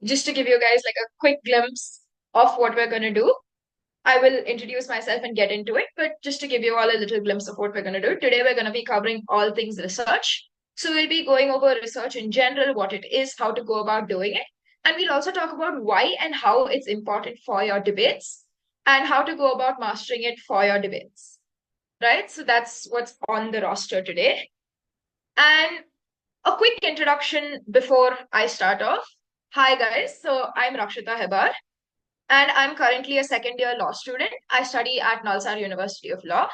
just to give you guys like a quick glimpse of what we're going to do, I will introduce myself and get into it. But just to give you all a little glimpse of what we're going to do, today we're going to be covering all things research. So we'll be going over research in general, what it is, how to go about doing it. And we'll also talk about why and how it's important for your debates and how to go about mastering it for your debates. Right? So that's what's on the roster today. And a quick introduction before I start off. Hi, guys. So I'm Rakshita Hebar, and I'm currently a second year law student. I study at Nalsar University of Law.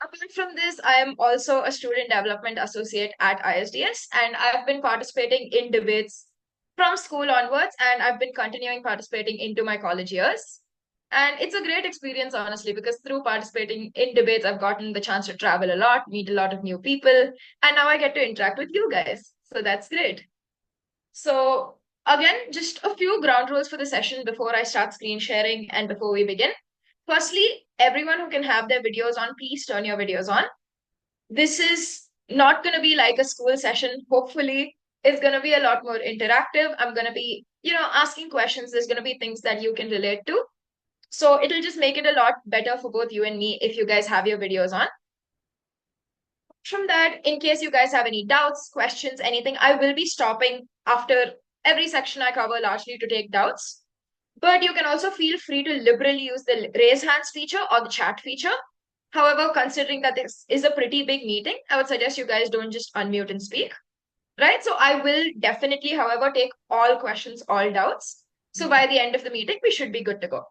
Apart from this, I am also a student development associate at ISDS, and I've been participating in debates from school onwards, and I've been continuing participating into my college years. And it's a great experience, honestly, because through participating in debates, I've gotten the chance to travel a lot, meet a lot of new people, and now I get to interact with you guys. So that's great. So, again, just a few ground rules for the session before I start screen sharing and before we begin. Firstly, everyone who can have their videos on, please turn your videos on. This is not going to be like a school session. Hopefully, it's going to be a lot more interactive. I'm going to be, asking questions. There's going to be things that you can relate to. So it'll just make it a lot better for both you and me if you guys have your videos on. From that, in case you guys have any doubts, questions, anything, I will be stopping after every section I cover largely to take doubts. But you can also feel free to liberally use the raise hands feature or the chat feature. However, considering that this is a pretty big meeting, I would suggest you guys don't just unmute and speak, right? So I will definitely, however, take all questions, all doubts. So by the end of the meeting, we should be good to go.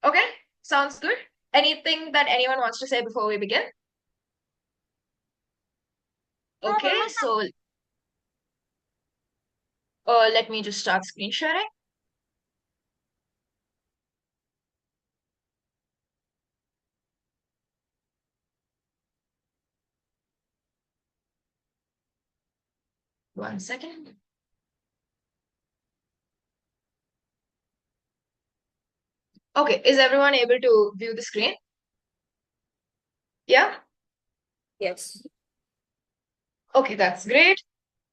Okay, sounds good. Anything that anyone wants to say before we begin? Okay, so let me just start screen sharing. One second. Okay, is everyone able to view the screen? Yeah? Yes. Okay, that's great.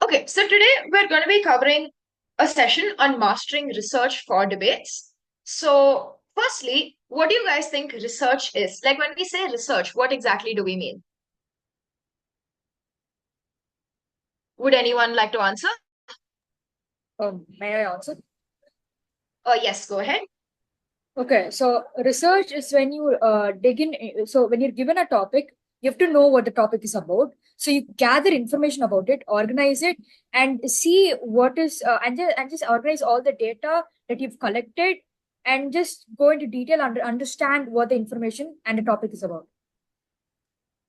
Okay, so today we're going to be covering a session on mastering research for debates. So, firstly, what do you guys think research is? Like when we say research, what exactly do we mean? Would anyone like to answer? May I answer? Yes, go ahead. Okay, so research is when you dig in. So when you're given a topic, you have to know what the topic is about. So you gather information about it, organize it, and see what is and just organize all the data that you've collected, and just go into detail understand what the information and the topic is about.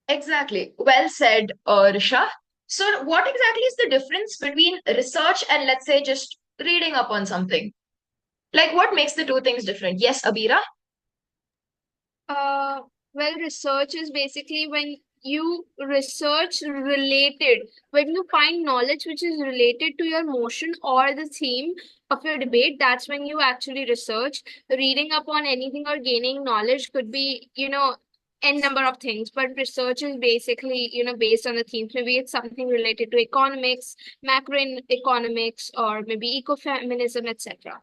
Exactly. Well said, Risha. So, what exactly is the difference between research and, let's say, just reading up on something? Like, what makes the two things different? Yes, Abira? Uh, well, research is basically when you research related, when you find knowledge which is related to your motion or the theme of your debate, that's when you actually research. Reading up on anything or gaining knowledge could be, n number of things, but research is basically, based on the themes. Maybe it's something related to economics, macroeconomics, or maybe ecofeminism, etc.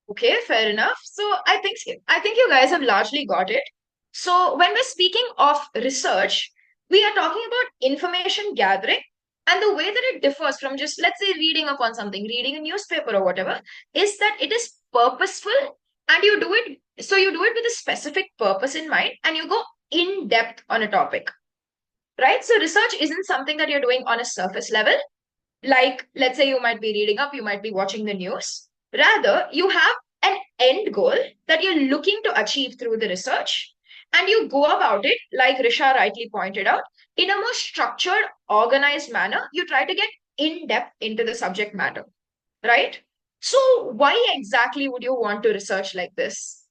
Okay, fair enough. So I think you guys have largely got it. So when we're speaking of research, we are talking about information gathering and the way that it differs from just let's say reading up on something, reading a newspaper or whatever, is that it is purposeful and you do it with a specific purpose in mind and you go in depth on a topic, right? So research isn't something that you're doing on a surface level like let's say you might be reading up, you might be watching the news. Rather, you have an end goal that you're looking to achieve through the research, and you go about it, like Risha rightly pointed out, in a more structured, organized manner. You try to get in depth into the subject matter, right? So, why exactly would you want to research like this?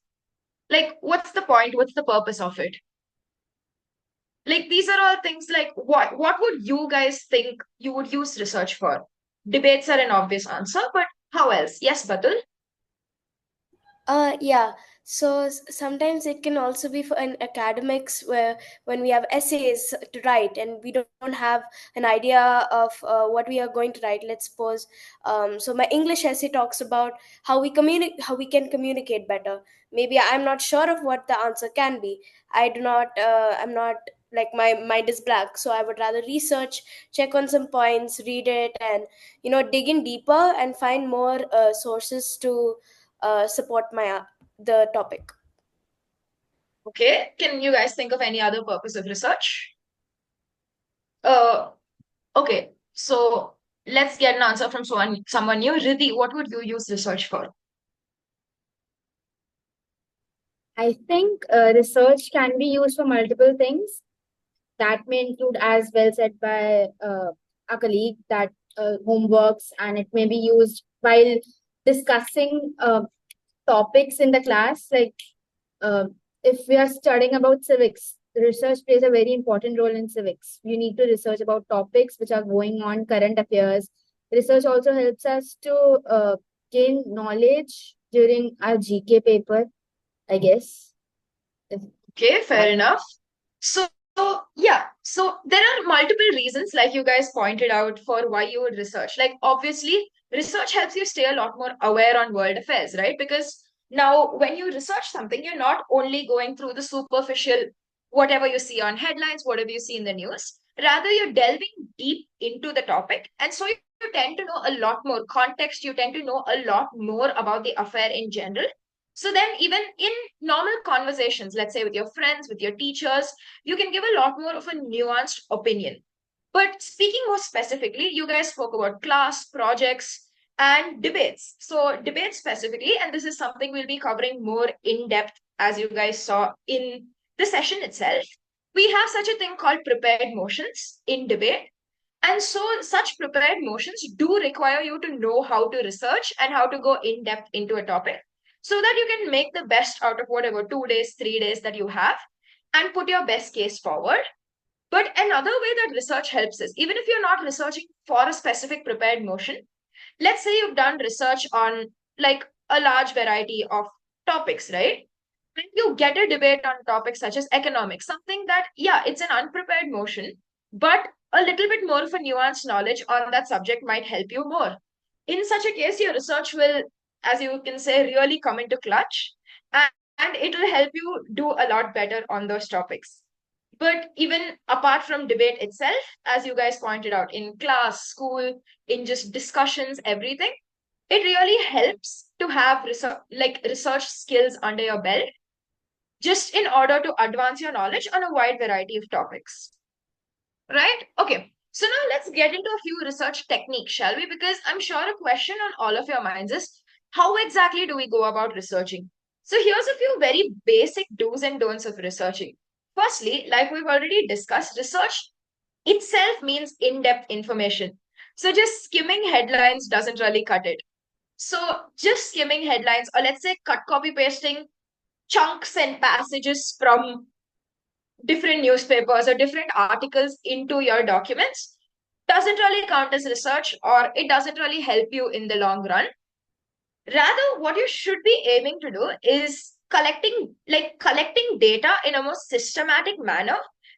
Like, what's the point? What's the purpose of it? Like these are all things like what would you guys think you would use research for? Debates are an obvious answer, but how else? Yes, Batul. Yeah. So sometimes it can also be for in academics, where when we have essays to write and we don't have an idea of what we are going to write. Let's suppose, so my English essay talks about how we can communicate better. Maybe I'm not sure of what the answer can be. I'm not, like, my mind is blank, so I would rather research, check on some points, read it, and dig in deeper and find more sources to support the topic. Okay, can you guys think of any other purpose of research? Uh, okay, so let's get an answer from someone new. Riddhi, what would you use research for? I think research can be used for multiple things. That may include, as well said by a colleague, that homeworks, and it may be used while discussing topics in the class. Like uh, if we are studying about civics, research plays a very important role in civics. You need to research about topics which are going on, current affairs. Research also helps us to gain knowledge during our GK paper, I guess. Okay, fair enough. So, yeah, so there are multiple reasons, like you guys pointed out, for why you would research. Like, obviously, research helps you stay a lot more aware on world affairs, right? Because now, when you research something, you're not only going through the superficial, whatever you see on headlines, whatever you see in the news. Rather, you're delving deep into the topic. And so you tend to know a lot more context. You tend to know a lot more about the affair in general. So then, even in normal conversations, let's say with your friends, with your teachers, you can give a lot more of a nuanced opinion. But speaking more specifically, you guys spoke about class, projects, and debates. So, debates specifically, and this is something we'll be covering more in depth as you guys saw in the session itself. We have such a thing called prepared motions in debate. And so, such prepared motions do require you to know how to research and how to go in depth into a topic so that you can make the best out of whatever 2 days, 3 days that you have and put your best case forward. But another way that research helps is, even if you're not researching for a specific prepared motion, let's say you've done research on like a large variety of topics, right? And you get a debate on topics such as economics, something that, yeah, it's an unprepared motion, but a little bit more of a nuanced knowledge on that subject might help you more. In such a case, your research will, as you can say, really come into clutch, and it will help you do a lot better on those topics. But even apart from debate itself, as you guys pointed out, in class, school, in just discussions, everything, it really helps to have research skills under your belt just in order to advance your knowledge on a wide variety of topics. Right? Okay. So now let's get into a few research techniques, shall we? Because I'm sure a question on all of your minds is, how exactly do we go about researching? So here's a few very basic do's and don'ts of researching. Firstly, like we've already discussed, research itself means in-depth information. So just skimming headlines doesn't really cut it. So just skimming headlines, or let's say cut copy pasting chunks and passages from different newspapers or different articles into your documents doesn't really count as research, or it doesn't really help you in the long run. Rather, what you should be aiming to do is collecting data in a more systematic manner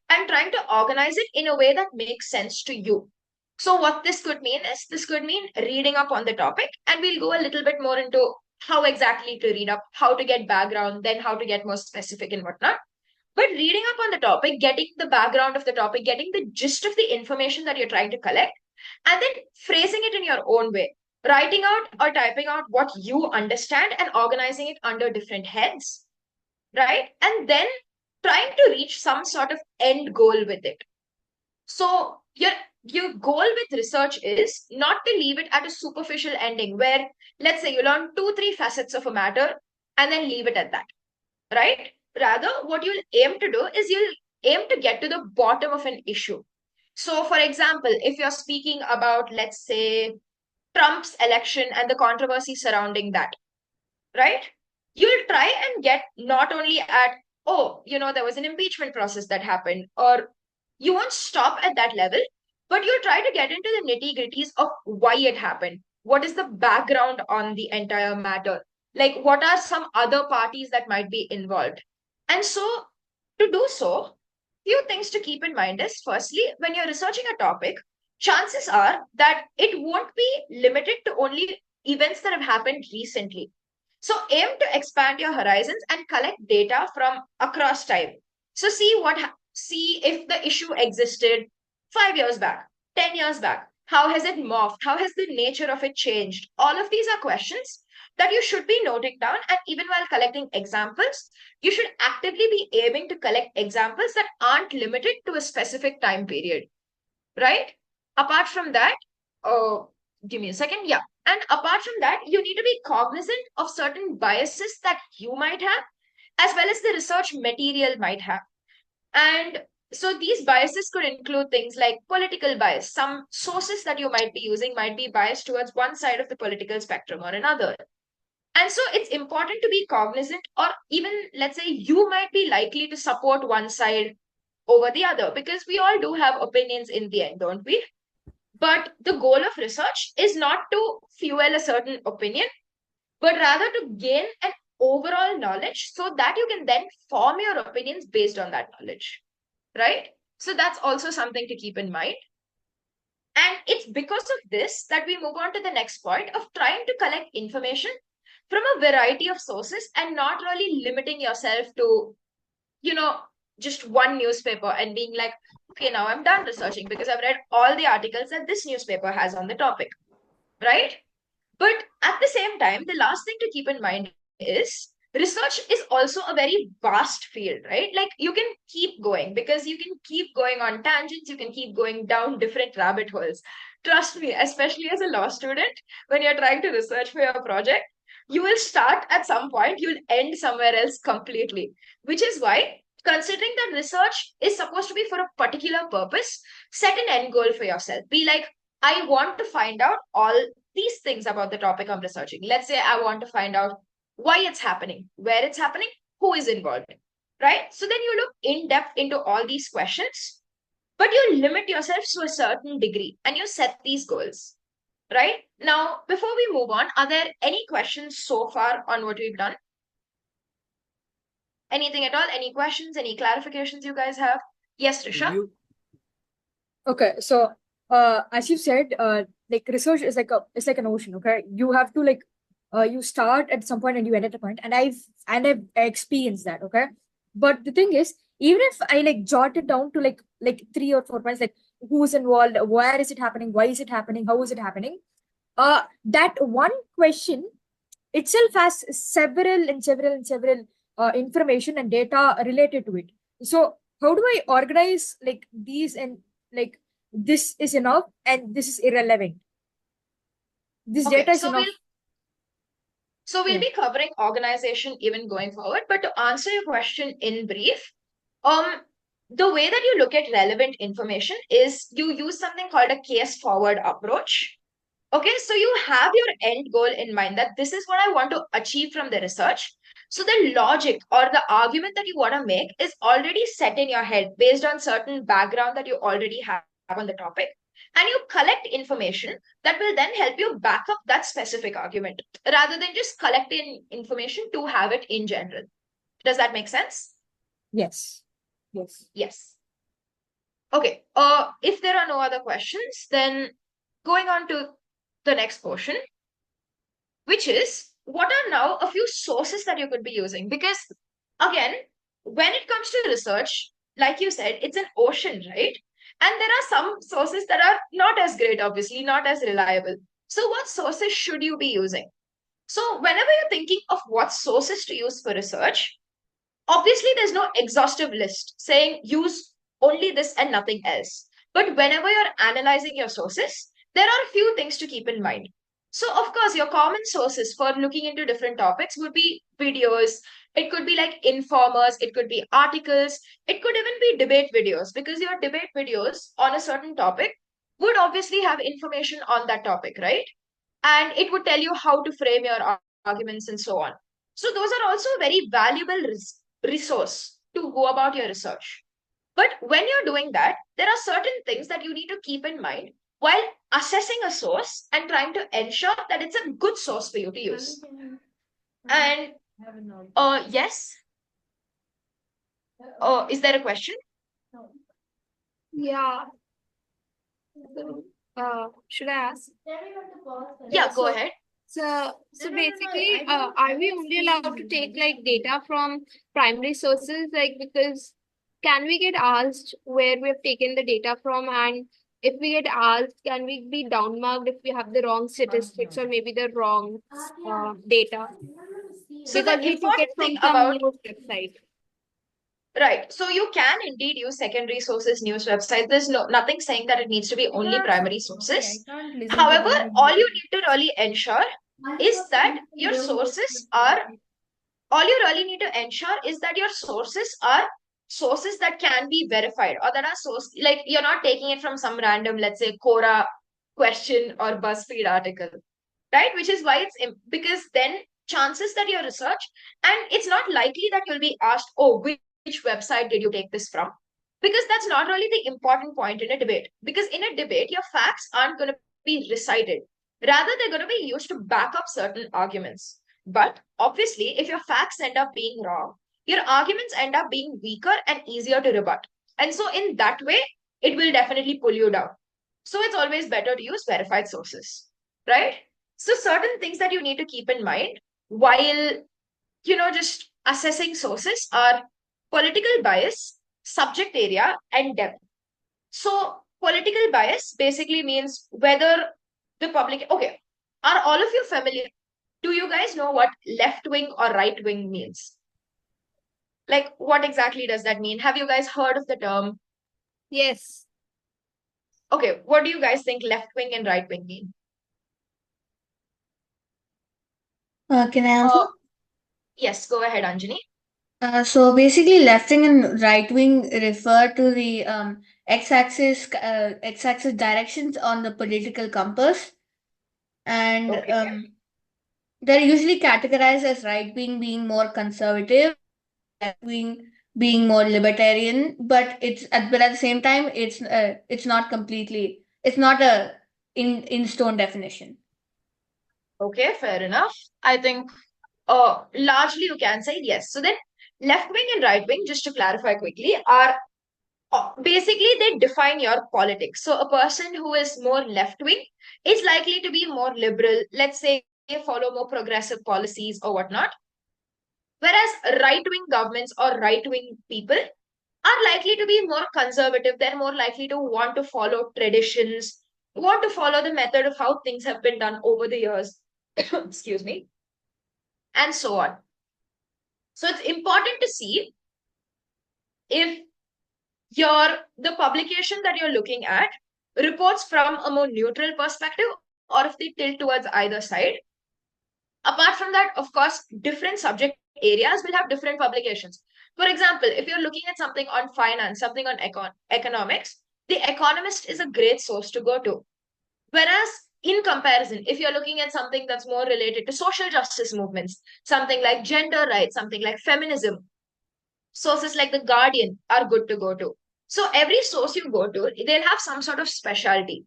and trying to organize it in a way that makes sense to you. So what this could mean reading up on the topic, and we'll go a little bit more into how exactly to read up, how to get background, then how to get more specific and whatnot. But reading up on the topic, getting the background of the topic, getting the gist of the information that you're trying to collect, and then phrasing it in your own way, writing out or typing out what you understand and organizing it under different heads, right? And then trying to reach some sort of end goal with it. So your goal with research is not to leave it at a superficial ending where, let's say, you learn 2, 3 facets of a matter and then leave it at that, right? Rather, what you'll aim to do is you'll aim to get to the bottom of an issue. So, for example, if you're speaking about, let's say, Trump's election and the controversy surrounding that, right? You'll try and get not only at, oh, there was an impeachment process that happened, or you won't stop at that level, but you'll try to get into the nitty gritties of why it happened. What is the background on the entire matter? Like, what are some other parties that might be involved? And so, to do so, few things to keep in mind is firstly, when you're researching a topic, chances are that it won't be limited to only events that have happened recently. So aim to expand your horizons and collect data from across time. So see if the issue existed 5 years back, 10 years back. How has it morphed? How has the nature of it changed? All of these are questions that you should be noting down. And even while collecting examples, you should actively be aiming to collect examples that aren't limited to a specific time period, right? Apart from that, oh, give me a second. Yeah. And apart from that, you need to be cognizant of certain biases that you might have, as well as the research material might have. And so these biases could include things like political bias. Some sources that you might be using might be biased towards one side of the political spectrum or another. And so it's important to be cognizant, or even let's say you might be likely to support one side over the other, because we all do have opinions in the end, don't we? But the goal of research is not to fuel a certain opinion, but rather to gain an overall knowledge so that you can then form your opinions based on that knowledge, right? So that's also something to keep in mind. And it's because of this that we move on to the next point of trying to collect information from a variety of sources and not really limiting yourself to, you know, just one newspaper and being like, okay, now I'm done researching because I've read all the articles that this newspaper has on the topic, right? But at the same time, the last thing to keep in mind is research is also a very vast field, right? Like you can keep going because you can keep going on tangents, you can keep going down different rabbit holes. Trust me, especially as a law student, when you're trying to research for your project, you will start at some point, you'll end somewhere else completely, which is why, considering that research is supposed to be for a particular purpose, set an end goal for yourself. Be like, I want to find out all these things about the topic I'm researching. Let's say I want to find out why it's happening, where it's happening, who is involved, right? So then you look in depth into all these questions, but you limit yourself to a certain degree and you set these goals, right? Now, before we move on, are there any questions so far on what we've done? Anything at all? Any questions? Any clarifications you guys have? Yes, Risha? Okay, so as you said, like research is like an ocean. Okay, you have to like you start at some point and you end at a point, and I've experienced that. Okay, but the thing is, even if I like jot it down to like 3 or 4 points, like who's involved, where is it happening, why is it happening, how is it happening, that one question itself has several information and data related to it. So how do I organize like these, and like this is enough and this is irrelevant? This Okay, data is so enough. we'll Yeah. be covering organization even going forward. But to answer your question in brief, the way that you look at relevant information is you use something called a case forward approach. Okay, so you have your end goal in mind that this is what I want to achieve from the research. So the logic or the argument that you want to make is already set in your head based on certain background that you already have on the topic. And you collect information that will then help you back up that specific argument rather than just collecting information to have it in general. Does that make sense? Yes. Yes. Yes. Okay. If there are no other questions, then going on to the next portion, which is what are now a few sources that you could be using? Because again, when it comes to research, like you said, it's an ocean, right? And there are some sources that are not as great, obviously, not as reliable. So, what sources should you be using? So, whenever you're thinking of what sources to use for research, obviously there's no exhaustive list saying use only this and nothing else. But whenever you're analyzing your sources, there are a few things to keep in mind. So, of course, your common sources for looking into different topics would be videos. It could be like informers, it could be articles, it could even be debate videos, because your debate videos on a certain topic would obviously have information on that topic, right? And it would tell you how to frame your arguments and so on. So, those are also a very valuable resource to go about your research. But when you're doing that, there are certain things that you need to keep in mind while assessing a source and trying to ensure that it's a good source for you to use. And yes, is there a question? Yeah. So, should I ask? Yeah, go ahead. So basically, are we only allowed to take like data from primary sources? Like, because can we get asked where we have taken the data from? And if we get asked, can we be downmarked if we have the wrong statistics or maybe the wrong data? So Because the we took it important thing from some about news website. right, so you can indeed use secondary sources, news websites. There's nothing saying that it needs to be only primary sources. However, all you need to really ensure is that your sources are all you really need to ensure is that your sources are sources that can be verified or that are source like you're not taking it from some random, let's say, Quora question or BuzzFeed article, right? Which is why because then chances that your research and it's not likely that you'll be asked, oh, which website did you take this from? Because that's not really the important point in a debate. Because in a debate, your facts aren't going to be recited. Rather, they're going to be used to back up certain arguments. But obviously, if your facts end up being wrong, your arguments end up being weaker and easier to rebut. And so, in that way, it will definitely pull you down. So, it's always better to use verified sources, right? So, certain things that you need to keep in mind while, just assessing sources are political bias, subject area, and depth. So, political bias basically means whether the public, okay, are all of you familiar? Do you guys know what left wing or right wing means? Like, what exactly does that mean? Have you guys heard of the term? Yes. Okay, what do you guys think left wing and right wing mean? Can I answer? Yes, go ahead, Anjani. So basically, left wing and right wing refer to the x-axis directions on the political compass, and Okay. they're usually categorized as right wing being more conservative, left wing being more libertarian. But at the same time, it's not completely, it's not a in stone definition. Okay, fair enough. I think largely you can say yes. So then left wing and right wing, just to clarify quickly, are basically they define your politics. So a person who is more left wing is likely to be more liberal, let's say follow more progressive policies or whatnot. Whereas right wing governments or right wing people are likely to be more conservative. They're more likely to want to follow traditions, want to follow the method of how things have been done over the years. Excuse me, and so on. So it's important to see if the publication that you're looking at reports from a more neutral perspective or if they tilt towards either side. Apart from that, of course, different subject areas will have different publications. For example, if you're looking at something on finance, something on economics, The Economist is a great source to go to. Whereas, in comparison, if you're looking at something that's more related to social justice movements, something like gender rights, something like feminism, sources like The Guardian are good to go to. So every source you go to, they'll have some sort of specialty.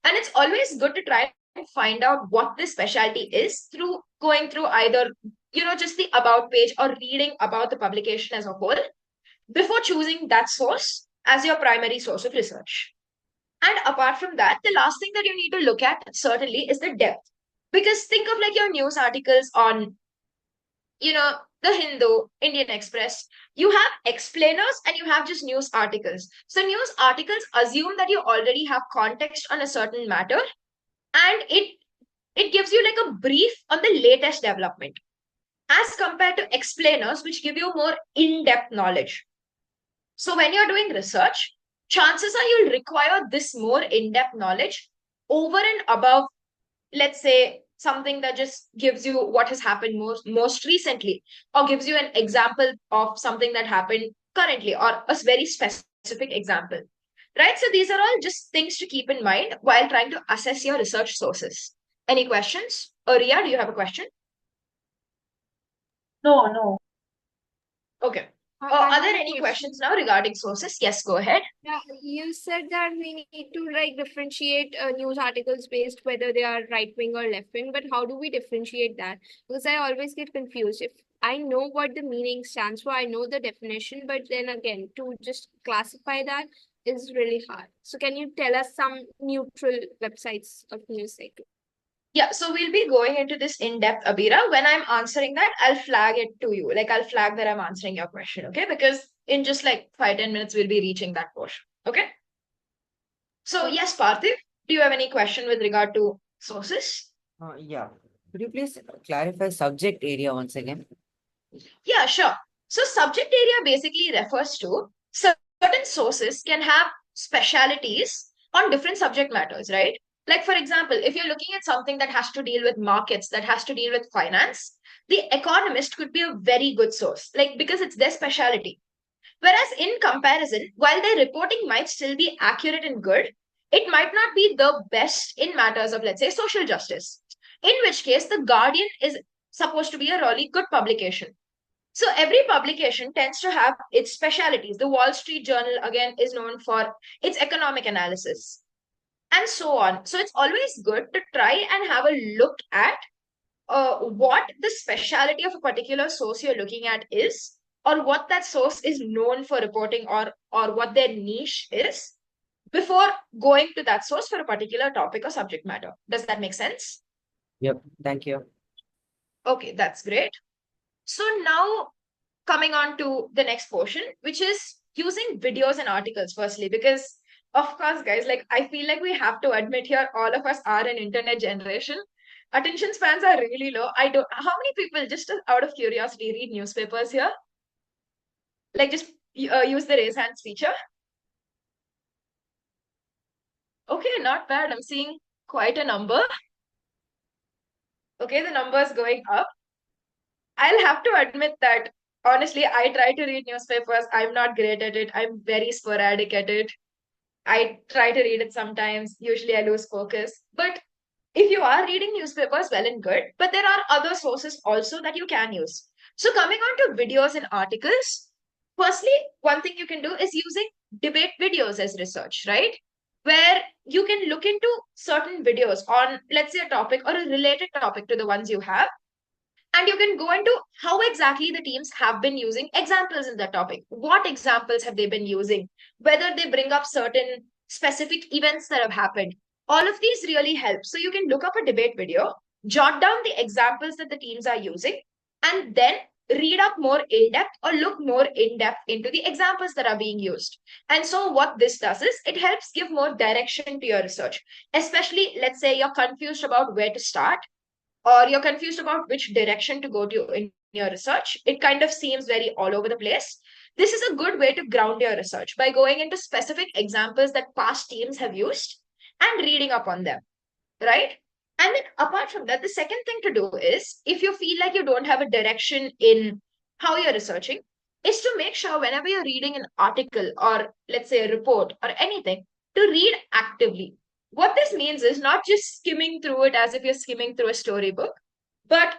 And it's always good to try and find out what this specialty is through going through either, just the about page or reading about the publication as a whole before choosing that source as your primary source of research. And apart from that, the last thing that you need to look at certainly is the depth. Because think of like your news articles on the Hindu, Indian Express. You have explainers and you have just news articles. So news articles assume that you already have context on a certain matter, and it gives you like a brief on the latest development, as compared to explainers, which give you more in-depth knowledge. So when you're doing research, chances are you'll require this more in-depth knowledge over and above, let's say, something that just gives you what has happened most recently or gives you an example of something that happened currently or a very specific example, right? So these are all just things to keep in mind while trying to assess your research sources. Any questions? Ria, do you have a question? No. Okay. Are there any questions now regarding sources? Yes, go ahead. Yeah, you said that we need to like differentiate news articles based whether they are right wing or left wing, but how do we differentiate that? Because I always get confused. If I know what the meaning stands for, I know the definition, but then again, to just classify that is really hard. So can you tell us some neutral websites of news cycle? Yeah, so we'll be going into this in depth, Abira. When I'm answering that, I'll flag it to you. Like I'll flag that I'm answering your question, okay? Because in just like 5-10 minutes, we'll be reaching that portion. Okay. So yes, Parthiv, do you have any question with regard to sources? Yeah. Could you please clarify subject area once again? Yeah, sure. So subject area basically refers to certain sources can have specialities on different subject matters, right? Like for example, if you're looking at something that has to deal with markets, that has to deal with finance, The Economist could be a very good source, like because it's their specialty. Whereas in comparison, while their reporting might still be accurate and good, it might not be the best in matters of, let's say, social justice. In which case, The Guardian is supposed to be a really good publication. So every publication tends to have its specialities. The Wall Street Journal, again, is known for its economic analysis and so on. So it's always good to try and have a look at what the speciality of a particular source you're looking at is, or what that source is known for reporting, or what their niche is, before going to that source for a particular topic or subject matter. Does that make sense? Yep. Thank you. Okay, that's great. So now coming on to the next portion, which is using videos and articles firstly, because of course, guys, like I feel like we have to admit here, all of us are an internet generation. Attention spans are really low. How many people, just out of curiosity, read newspapers here? Like just use the raise hands feature. Okay, not bad. I'm seeing quite a number. Okay, the number is going up. I'll have to admit that honestly, I try to read newspapers. I'm not great at it. I'm very sporadic at it. I try to read it sometimes. Usually I lose focus. But if you are reading newspapers, well and good. But there are other sources also that you can use. So coming on to videos and articles, firstly, one thing you can do is using debate videos as research, right? Where you can look into certain videos on, let's say, a topic or a related topic to the ones you have, and you can go into how exactly the teams have been using examples in that topic. What examples have they been using? Whether they bring up certain specific events that have happened. All of these really help. So you can look up a debate video, jot down the examples that the teams are using, and then read up more in depth or look more in depth into the examples that are being used. And so what this does is it helps give more direction to your research, especially let's say you're confused about where to start, or you're confused about which direction to go to in your research. It kind of seems very all over the place. This is a good way to ground your research by going into specific examples that past teams have used and reading up on them, right? And then apart from that, the second thing to do is, if you feel like you don't have a direction in how you're researching, is to make sure whenever you're reading an article or let's say a report or anything, to read actively. What this means is not just skimming through it as if you're skimming through a storybook, but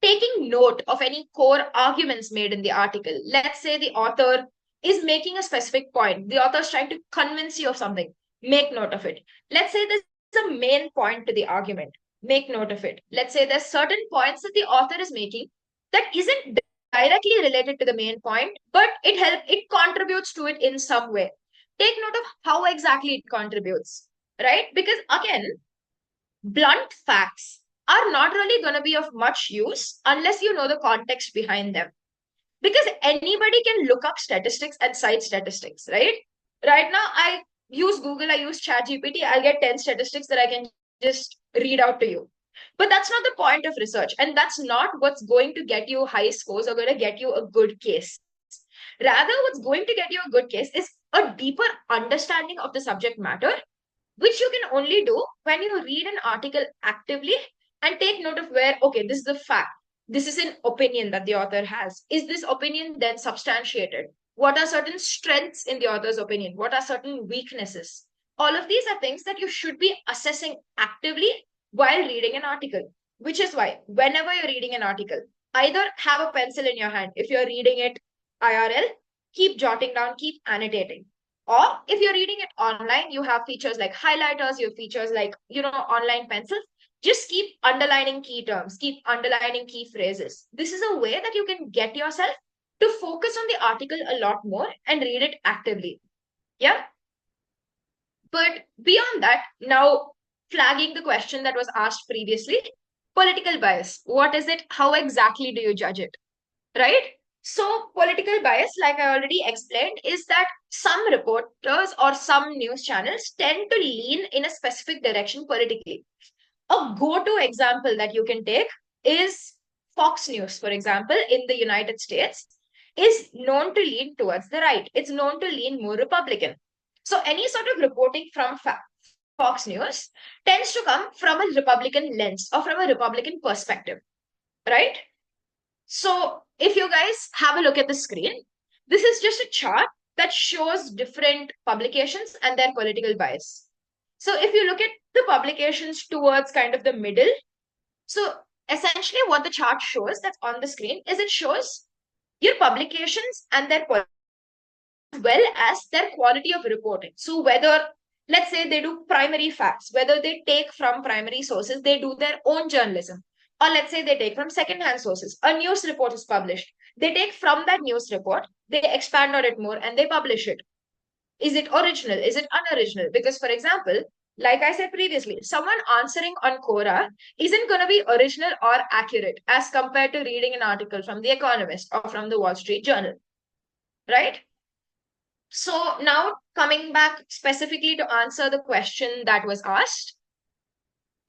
taking note of any core arguments made in the article. Let's say the author is making a specific point. The author is trying to convince you of something. Make note of it. Let's say there's a main point to the argument. Make note of it. Let's say there's certain points that the author is making that isn't directly related to the main point, but it contributes to it in some way. Take note of how exactly it contributes, right? Because again, blunt facts are not really going to be of much use unless you know the context behind them. Because anybody can look up statistics and cite statistics, right? Right now, I use Google, I use ChatGPT, I'll get 10 statistics that I can just read out to you. But that's not the point of research. And that's not what's going to get you high scores or going to get you a good case. Rather, what's going to get you a good case is a deeper understanding of the subject matter, which you can only do when you read an article actively and take note of where, okay, this is the fact. This is an opinion that the author has. Is this opinion then substantiated? What are certain strengths in the author's opinion? What are certain weaknesses? All of these are things that you should be assessing actively while reading an article, which is why whenever you're reading an article, either have a pencil in your hand if you're reading it IRL, keep jotting down, keep annotating. Or if you're reading it online, you have features like highlighters, you have features like, online pencils. Just keep underlining key terms, keep underlining key phrases. This is a way that you can get yourself to focus on the article a lot more and read it actively. Yeah. But beyond that, now flagging the question that was asked previously, political bias. What is it? How exactly do you judge it? Right? So, political bias, like I already explained, is that some reporters or some news channels tend to lean in a specific direction politically. A go to example that you can take is Fox News, for example, in the United States, is known to lean towards the right. It's known to lean more Republican. So, any sort of reporting from Fox News tends to come from a Republican lens or from a Republican perspective, right? So, if you guys have a look at the screen, this is just a chart that shows different publications and their political bias. So, if you look at the publications towards kind of the middle, so essentially what the chart shows that's on the screen is it shows your publications and their as well as their quality of reporting. So, whether let's say they do primary facts, whether they take from primary sources, they do their own journalism, or let's say they take from second-hand sources. A news report is published. They take from that news report, they expand on it more, and they publish it. Is it original? Is it unoriginal? Because, for example, like I said previously, someone answering on Quora isn't going to be original or accurate as compared to reading an article from The Economist or from the Wall Street Journal, right? So now coming back specifically to answer the question that was asked,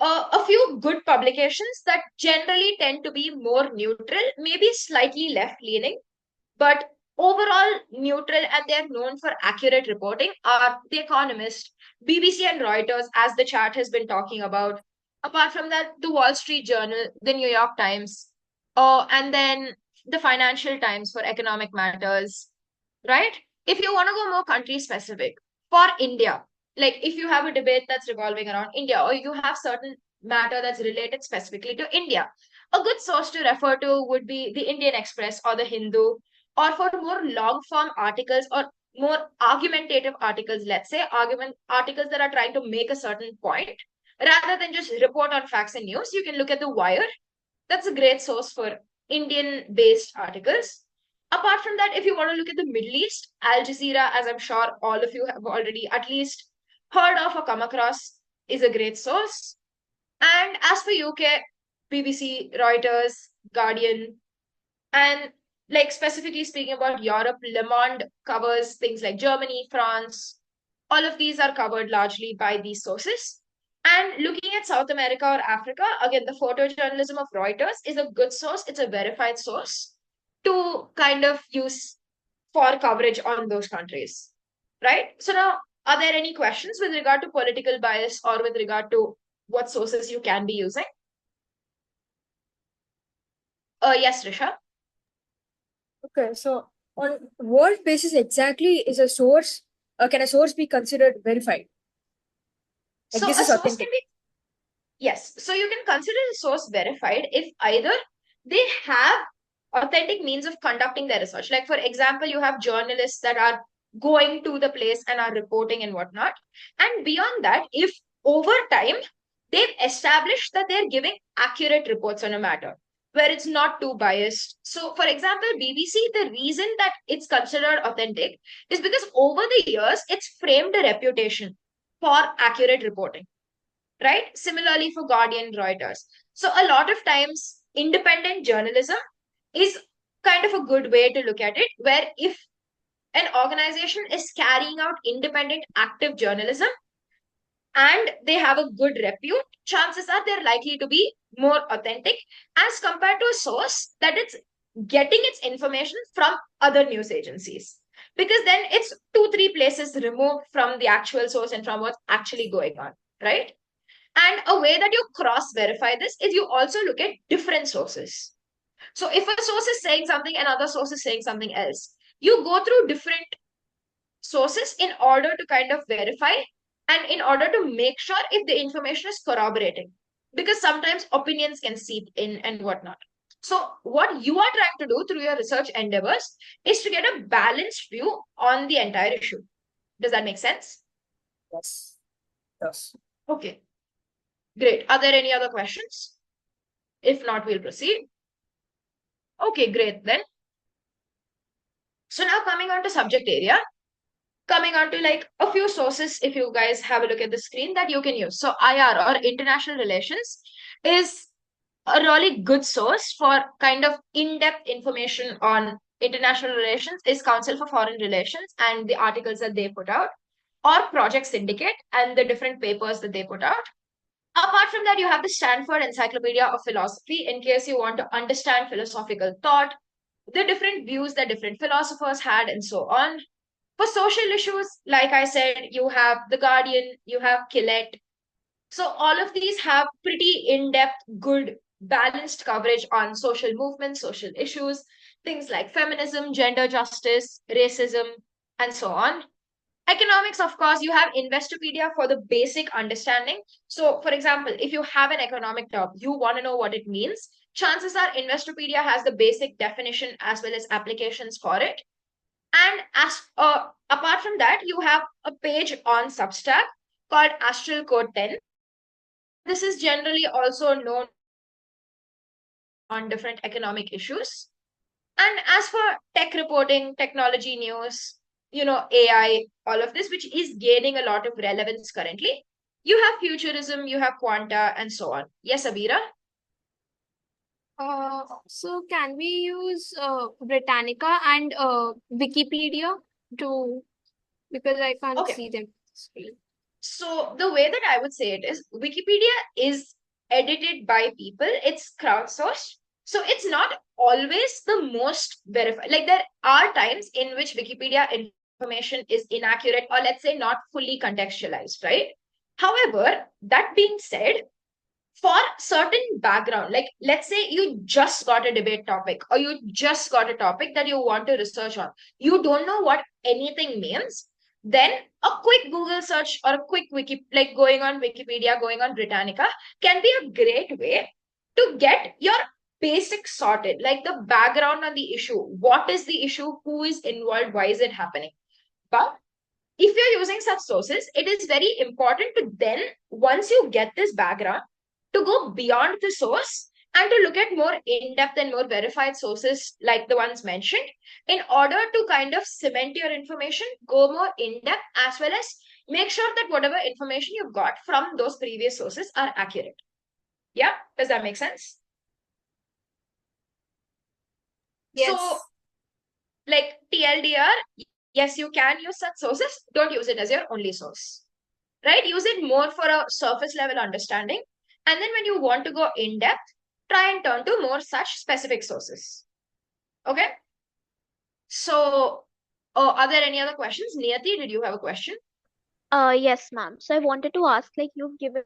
a few good publications that generally tend to be more neutral, maybe slightly left leaning, but overall neutral, and they're known for accurate reporting are The Economist, BBC and Reuters, as the chat has been talking about. Apart from that, the Wall Street Journal, the New York Times, and then the Financial Times for economic matters, right? If you want to go more country specific, for India, like if you have a debate that's revolving around India, or you have certain matter that's related specifically to India, a good source to refer to would be the Indian Express or the Hindu, or for more long form articles or more argumentative articles, let's say argument articles that are trying to make a certain point rather than just report on facts and news, you can look at the Wire. That's a great source for Indian based articles. Apart from that, if you want to look at the Middle East, Al Jazeera, as I'm sure all of you have already at least heard of or come across, is a great source. And as for UK, BBC, Reuters, Guardian, and like specifically speaking about Europe, Le Monde covers things like Germany, France. All of these are covered largely by these sources. And looking at South America or Africa, again, the photojournalism of Reuters is a good source. It's a verified source to kind of use for coverage on those countries, right? So now, are there any questions with regard to political bias or with regard to what sources you can be using? Yes, Risha. Okay, so on what basis exactly is a source? Can a source be considered verified? Like So this a is source authentic. can be, yes. So you can consider the source verified if either they have authentic means of conducting their research. Like, for example, you have journalists that are going to the place and are reporting and whatnot. And beyond that, if over time they've established that they're giving accurate reports on a matter where it's not too biased. So, for example, BBC, the reason that it's considered authentic is because over the years it's framed a reputation for accurate reporting, right? Similarly for Guardian, Reuters. So, a lot of times, independent journalism is kind of a good way to look at it, where if an organization is carrying out independent, active journalism and they have a good repute, chances are they're likely to be more authentic as compared to a source that it's getting its information from other news agencies. Because then it's 2, 3 places removed from the actual source and from what's actually going on, right? And a way that you cross verify this is you also look at different sources. So if a source is saying something, another source is saying something else, you go through different sources in order to kind of verify and in order to make sure if the information is corroborating. Because sometimes opinions can seep in and whatnot. So what you are trying to do through your research endeavors is to get a balanced view on the entire issue. Does that make sense? Yes. Yes. Okay, great. Are there any other questions? If not, we'll proceed. Okay, great then. So now coming on to subject area, coming on to like a few sources, if you guys have a look at the screen that you can use. So IR or international relations is a really good source for kind of in-depth information on international relations is Council for Foreign Relations and the articles that they put out, or Project Syndicate and the different papers that they put out. Apart from that, you have the Stanford Encyclopedia of Philosophy in case you want to understand philosophical thought, the different views that different philosophers had, and so on. For social issues, like I said, you have The Guardian, you have Quillette. So all of these have pretty in-depth, good, balanced coverage on social movements, social issues, things like feminism, gender justice, racism, and so on. Economics, of course, you have Investopedia for the basic understanding. So, for example, if you have an economic term, you want to know what it means, chances are Investopedia has the basic definition as well as applications for it. And as apart from that, you have a page on Substack called Astral Code 10. This is generally also known on different economic issues. And as for tech reporting, technology news, AI, all of this, which is gaining a lot of relevance currently, you have futurism, you have quanta, and so on. Yes, Abira? So can we use Britannica and Wikipedia to, because I can't Okay. see them on the screen. So the way that I would say it is Wikipedia is edited by people, it's crowdsourced. So it's not always the most verified. Like there are times in which Wikipedia information is inaccurate or let's say not fully contextualized, right? However, that being said, for certain background, like let's say you just got a debate topic or you just got a topic that you want to research on, you don't know what anything means, then a quick Google search or a quick like going on Wikipedia, going on Britannica can be a great way to get your basics sorted, like the background on the issue. What is the issue? Who is involved? Why is it happening? But if you're using such sources, it is very important to then, once you get this background, to go beyond the source and to look at more in-depth and more verified sources like the ones mentioned in order to kind of cement your information, go more in-depth, as well as make sure that whatever information you've got from those previous sources are accurate. Yeah, does that make sense? Yes. So, like TLDR, yes, you can use such sources. Don't use it as your only source, right? Use it more for a surface level understanding. And then when you want to go in depth, try and turn to more such specific sources. Okay. So, are there any other questions? Niyati, did you have a question? Yes, ma'am. So I wanted to ask, like, you've given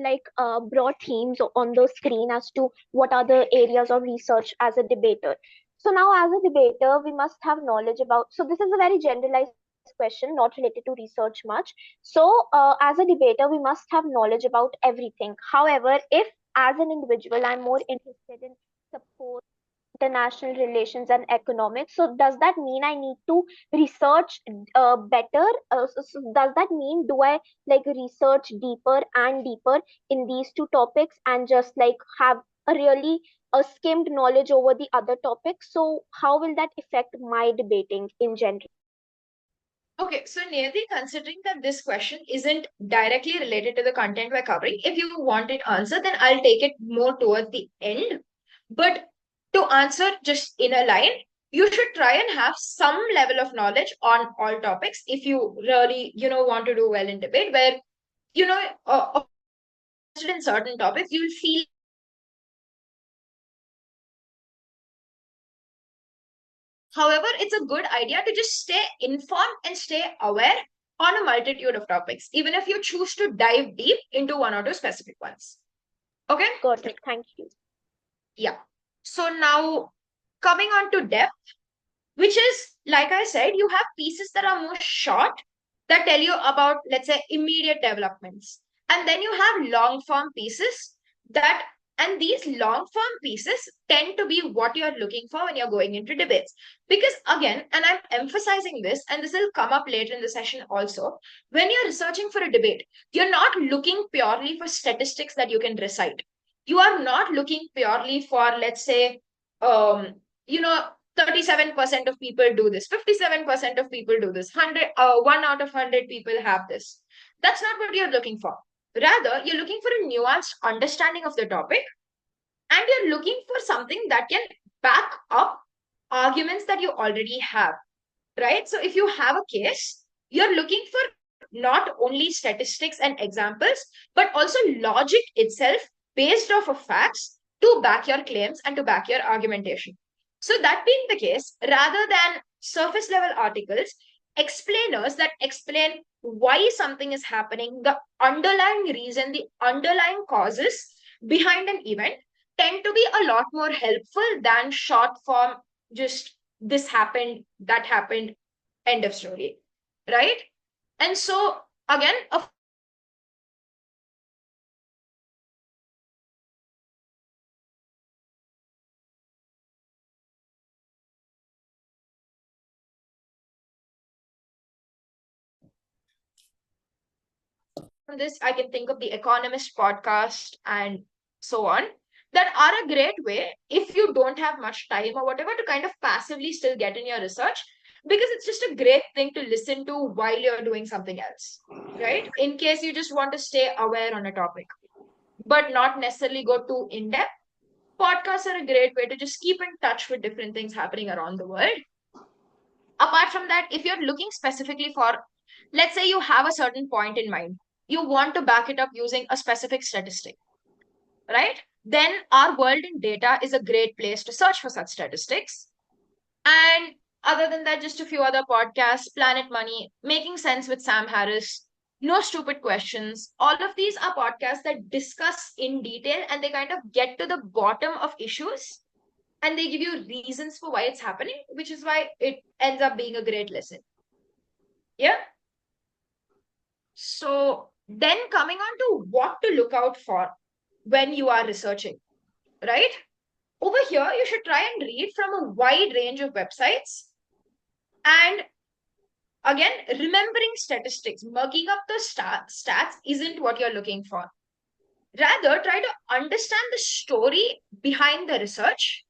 like broad themes on the screen as to what are the areas of research as a debater. So now, as a debater, we must have knowledge about. So this is a very generalized question, not related to research much. So, as a debater, we must have knowledge about everything. However, if as an individual, I'm more interested in support international relations and economics. So does that mean I need to research better? So does that mean do I like research deeper and deeper in these two topics and just like have a really a skimmed knowledge over the other topics? So how will that affect my debating in general? Okay, so Niyati, considering that this question isn't directly related to the content we're covering, if you want it answered, then I'll take it more towards the end. But to answer just in a line, you should try and have some level of knowledge on all topics if you really, want to do well in debate, where, in certain topics, you'll feel. However, it's a good idea to just stay informed and stay aware on a multitude of topics, even if you choose to dive deep into one or two specific ones. Okay? Got it. Thank you. Yeah. So now coming on to depth, which is, like I said, you have pieces that are more short that tell you about, let's say, immediate developments. And then you have long form pieces that And these long form pieces tend to be what you're looking for when you're going into debates. Because again, and I'm emphasizing this, and this will come up later in the session also, when you're researching for a debate, you're not looking purely for statistics that you can recite. You are not looking purely for, let's say, um, 37% of people do this, 57% of people do this, 1 out of 100 people have this. That's not what you're looking for. Rather, you're looking for a nuanced understanding of the topic, and you're looking for something that can back up arguments that you already have, right? So if you have a case, you're looking for not only statistics and examples, but also logic itself based off of facts to back your claims and to back your argumentation. So that being the case, rather than surface level articles, explainers that explain why something is happening, the underlying reason, the underlying causes behind an event tend to be a lot more helpful than short form, just this happened, that happened, end of story, right? And so again, from this, I can think of the Economist podcast and so on, that are a great way, if you don't have much time or whatever, to kind of passively still get in your research, because it's just a great thing to listen to while you're doing something else, right? In case you just want to stay aware on a topic, but not necessarily go too in depth. Podcasts are a great way to just keep in touch with different things happening around the world. Apart from that, if you're looking specifically for, let's say you have a certain point in mind, you want to back it up using a specific statistic, right? Then Our World in Data is a great place to search for such statistics. And other than that, just a few other podcasts, Planet Money, Making Sense with Sam Harris, No Stupid Questions. All of these are podcasts that discuss in detail and they kind of get to the bottom of issues and they give you reasons for why it's happening, which is why it ends up being a great lesson. Yeah. So then coming on to what to look out for when you are researching, right? Over here, you should try and read from a wide range of websites. And again, remembering statistics, murking up the stats isn't what you're looking for. Rather, try to understand the story behind the research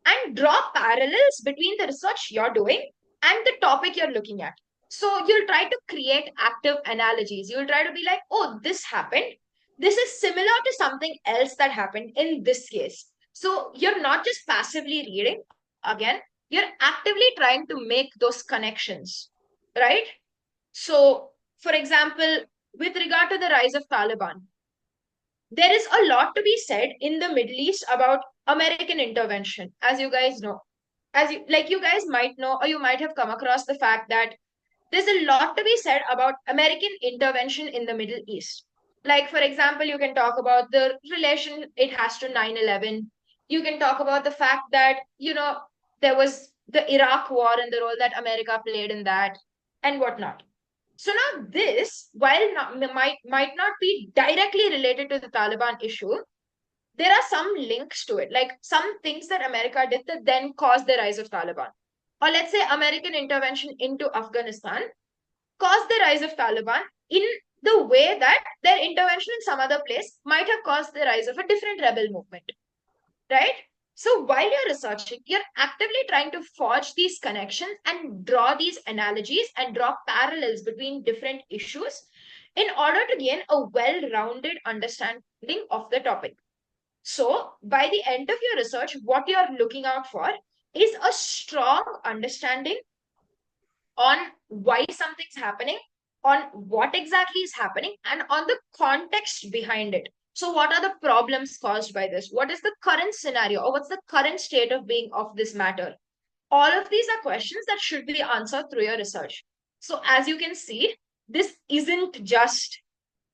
and draw parallels between the research you're doing and the topic you're looking at. So you'll try to create active analogies. You'll try to be like, oh, this happened. This is similar to something else that happened in this case. So you're not just passively reading, again, you're actively trying to make those connections, right? So, for example, with regard to the rise of Taliban, there is a lot to be said in the Middle East about American intervention, as you guys know. You guys might know, or you might have come across the fact that there's a lot to be said about American intervention in the Middle East. Like, for example, you can talk about the relation it has to 9/11. You can talk about the fact that, there was the Iraq war and the role that America played in that and whatnot. So now this, while might not be directly related to the Taliban issue, there are some links to it, like some things that America did that then caused the rise of Taliban. Or let's say American intervention into Afghanistan caused the rise of Taliban in the way that their intervention in some other place might have caused the rise of a different rebel movement, right? So while you're researching, you're actively trying to forge these connections and draw these analogies and draw parallels between different issues in order to gain a well-rounded understanding of the topic. So by the end of your research, what you're looking out for is a strong understanding on why something's happening, on what exactly is happening, and on the context behind it. So what are the problems caused by this? What is the current scenario, or what's the current state of being of this matter? All of these are questions that should be answered through your research. So as you can see, this isn't just,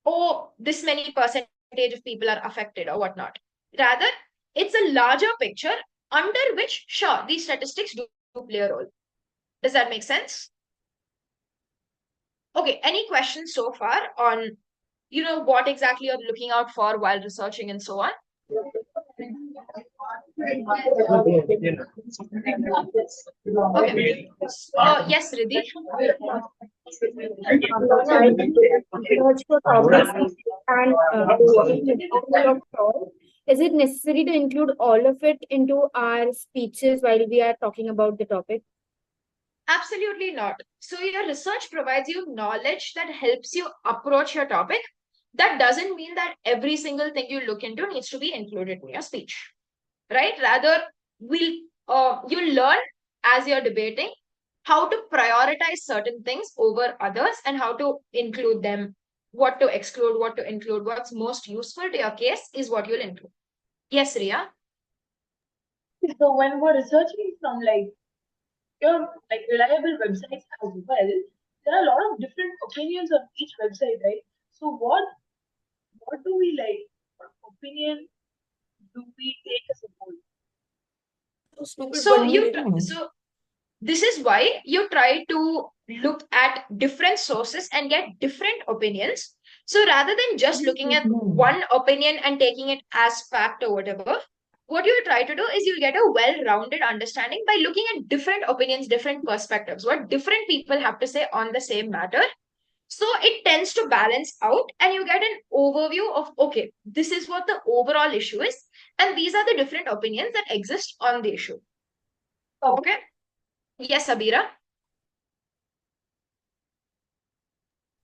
oh, this many percentage of people are affected or whatnot. Rather, it's a larger picture under which, sure, these statistics do play a role. Does that make sense? Okay, any questions so far on, what exactly you're looking out for while researching and so on? Okay. Yes, Riddhi. Search for topics and of thought. Is it necessary to include all of it into our speeches while we are talking about the topic? Absolutely not. So your research provides you knowledge that helps you approach your topic. That doesn't mean that every single thing you look into needs to be included in your speech, right? Rather, you learn as you're debating how to prioritize certain things over others and how to include them, what to exclude, what to include, what's most useful to your case is what you'll include. Yes, Ria. So when we're researching from your reliable websites as well, there are a lot of different opinions on each website, right? So what do we what opinion do we take as a whole? So this is why you try to look at different sources and get different opinions. So rather than just looking at one opinion and taking it as fact or whatever, what you try to do is you get a well-rounded understanding by looking at different opinions, different perspectives, what different people have to say on the same matter. So it tends to balance out and you get an overview of, okay, this is what the overall issue is. And these are the different opinions that exist on the issue. Okay. Yes, Abira.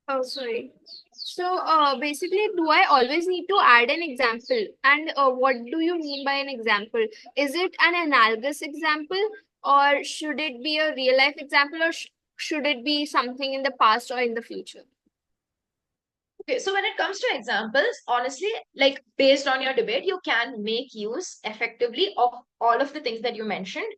Oh, sorry. So, basically, do I always need to add an example? And what do you mean by an example? Is it an analogous example, or should it be a real life example, or should it be something in the past or in the future? Okay, so when it comes to examples, honestly, like based on your debate, you can make use effectively of all of the things that you mentioned,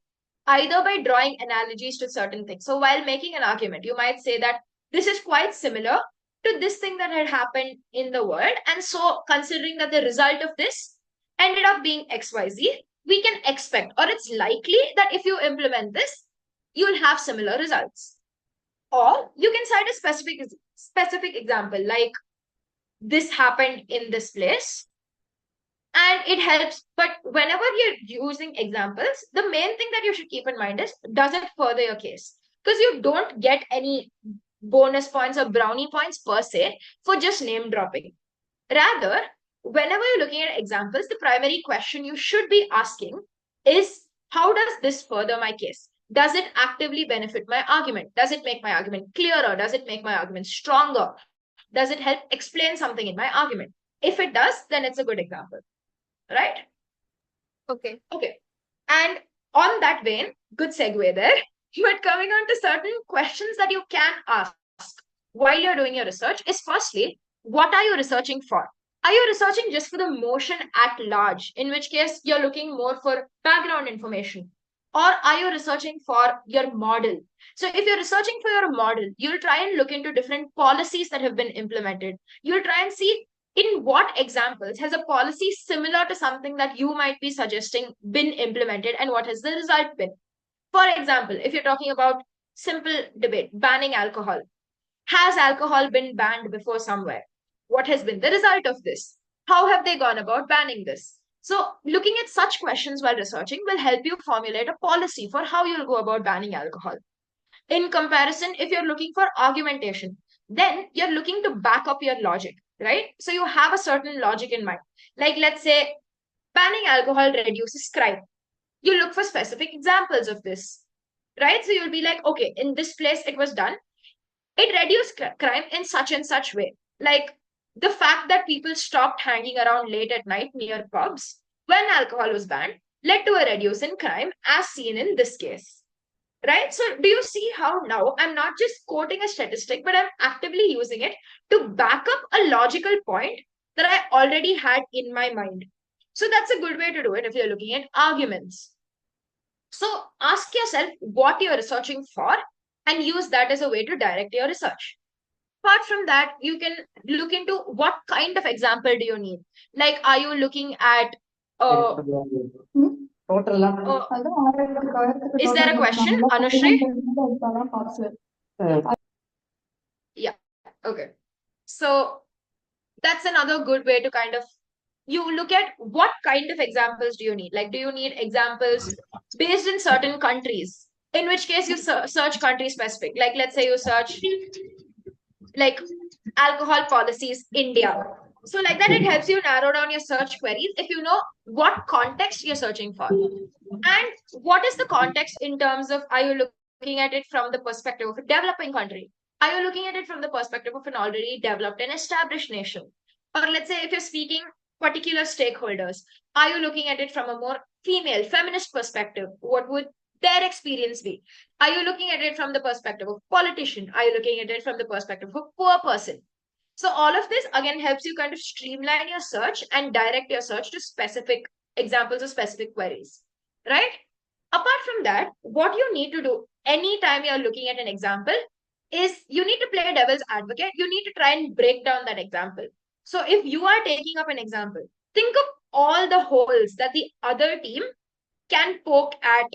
either by drawing analogies to certain things. So while making an argument, you might say that this is quite similar to this thing that had happened in the world. And so considering that the result of this ended up being XYZ, we can expect, or it's likely that if you implement this, you'll have similar results. Or you can cite a specific example, like this happened in this place and it helps. But whenever you're using examples, the main thing that you should keep in mind is, does it further your case? Because you don't get any bonus points or brownie points per se for just name dropping. Rather, whenever you're looking at examples, the primary question you should be asking is, how does this further my case? Does it actively benefit my argument? Does it make my argument clearer? Does it make my argument stronger? Does it help explain something in my argument? If it does, then it's a good example, right? Okay. Okay. And on that vein, good segue there. But coming on to certain questions that you can ask while you're doing your research is, firstly, what are you researching for? Are you researching just for the motion at large, in which case you're looking more for background information? Or are you researching for your model? So if you're researching for your model, you'll try and look into different policies that have been implemented. You'll try and see in what examples has a policy similar to something that you might be suggesting been implemented and what has the result been. For example, if you're talking about simple debate, banning alcohol, has alcohol been banned before somewhere? What has been the result of this? How have they gone about banning this? So looking at such questions while researching will help you formulate a policy for how you'll go about banning alcohol. In comparison, if you're looking for argumentation, then you're looking to back up your logic, right? So you have a certain logic in mind. Like, let's say banning alcohol reduces crime. You look for specific examples of this, right? So you'll be like, okay, in this place it was done. It reduced crime in such and such way. Like the fact that people stopped hanging around late at night near pubs when alcohol was banned led to a reduce in crime as seen in this case. Right? So do you see how now I'm not just quoting a statistic, but I'm actively using it to back up a logical point that I already had in my mind. So that's a good way to do it if you're looking at arguments. So ask yourself what you're researching for and use that as a way to direct your research. Apart from that, you can look into what kind of example do you need. Like, are you looking at is there a question, Anushri? Yeah, okay. So that's another good way to kind of you look at what kind of examples do you need. Like, do you need examples based in certain countries? In which case, you search country specific. Like, let's say you search like alcohol policies, India. So, like that, it helps you narrow down your search queries if you know what context you're searching for. And what is the context in terms of, are you looking at it from the perspective of a developing country? Are you looking at it from the perspective of an already developed and established nation? Or let's say if you're speaking particular stakeholders, are you looking at it from a more female, feminist perspective? What would their experience be? Are you looking at it from the perspective of politician? Are you looking at it from the perspective of a poor person? So all of this again helps you kind of streamline your search and direct your search to specific examples of specific queries, right? Apart from that, what you need to do anytime you're looking at an example is you need to play devil's advocate. You need to try and break down that example. So if you are taking up an example, think of all the holes that the other team can poke at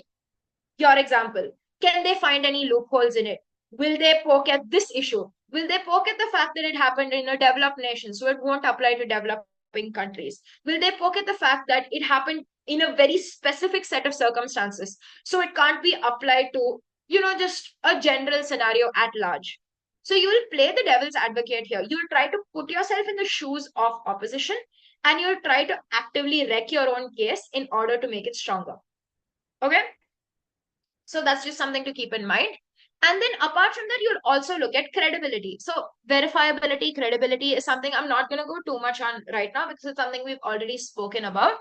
your example. Can they find any loopholes in it? Will they poke at this issue? Will they poke at the fact that it happened in a developed nation, so it won't apply to developing countries? Will they poke at the fact that it happened in a very specific set of circumstances, so it can't be applied to, just a general scenario at large? So you will play the devil's advocate here. You'll try to put yourself in the shoes of opposition, and you'll try to actively wreck your own case in order to make it stronger. Okay? So that's just something to keep in mind. And then apart from that, you'll also look at credibility. So verifiability, credibility is something I'm not going to go too much on right now because it's something we've already spoken about.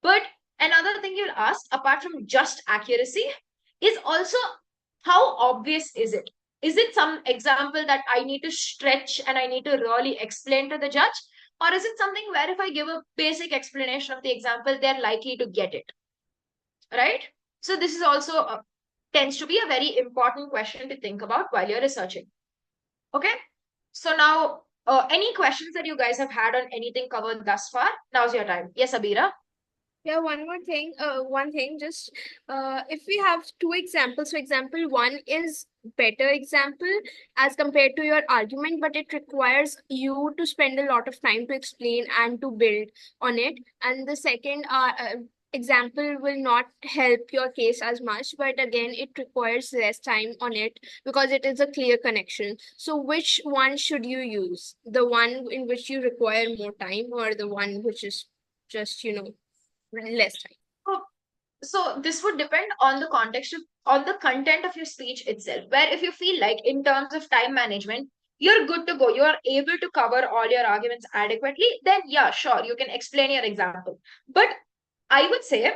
But another thing you'll ask, apart from just accuracy, is also how obvious is it? Is it some example that I need to stretch and I need to really explain to the judge? Or is it something where if I give a basic explanation of the example, they're likely to get it? Right? So this is also tends to be a very important question to think about while you're researching. Okay? So now, any questions that you guys have had on anything covered thus far? Now's your time. Yes, Abira? Yeah, one thing, just if we have two examples, so example one is better example as compared to your argument, but it requires you to spend a lot of time to explain and to build on it. And the second example will not help your case as much, but again, it requires less time on it because it is a clear connection. So which one should you use? The one in which you require more time, or the one which is just, less time? So this would depend on the context on the content of your speech itself, where if you feel like in terms of time management, you're good to go, you are able to cover all your arguments adequately, then yeah, sure, you can explain your example. But I would say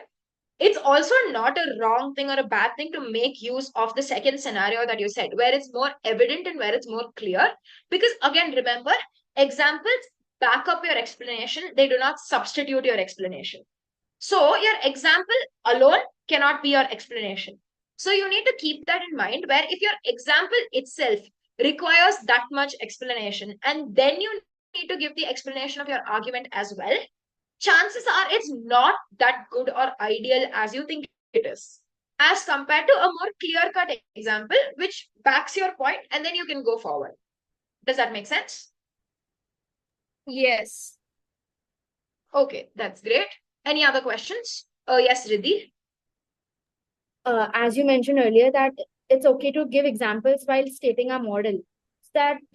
it's also not a wrong thing or a bad thing to make use of the second scenario that you said, where it's more evident and where it's more clear. Because again, remember, examples back up your explanation, they do not substitute your explanation. So your example alone cannot be your explanation. So you need to keep that in mind, where if your example itself requires that much explanation, and then you need to give the explanation of your argument as well, chances are it's not that good or ideal as you think it is, as compared to a more clear-cut example which backs your point and then you can go forward. Does that make sense? Yes. Okay, that's great. Any other questions? Yes, Riddhi. As you mentioned earlier, that it's okay to give examples while stating a model.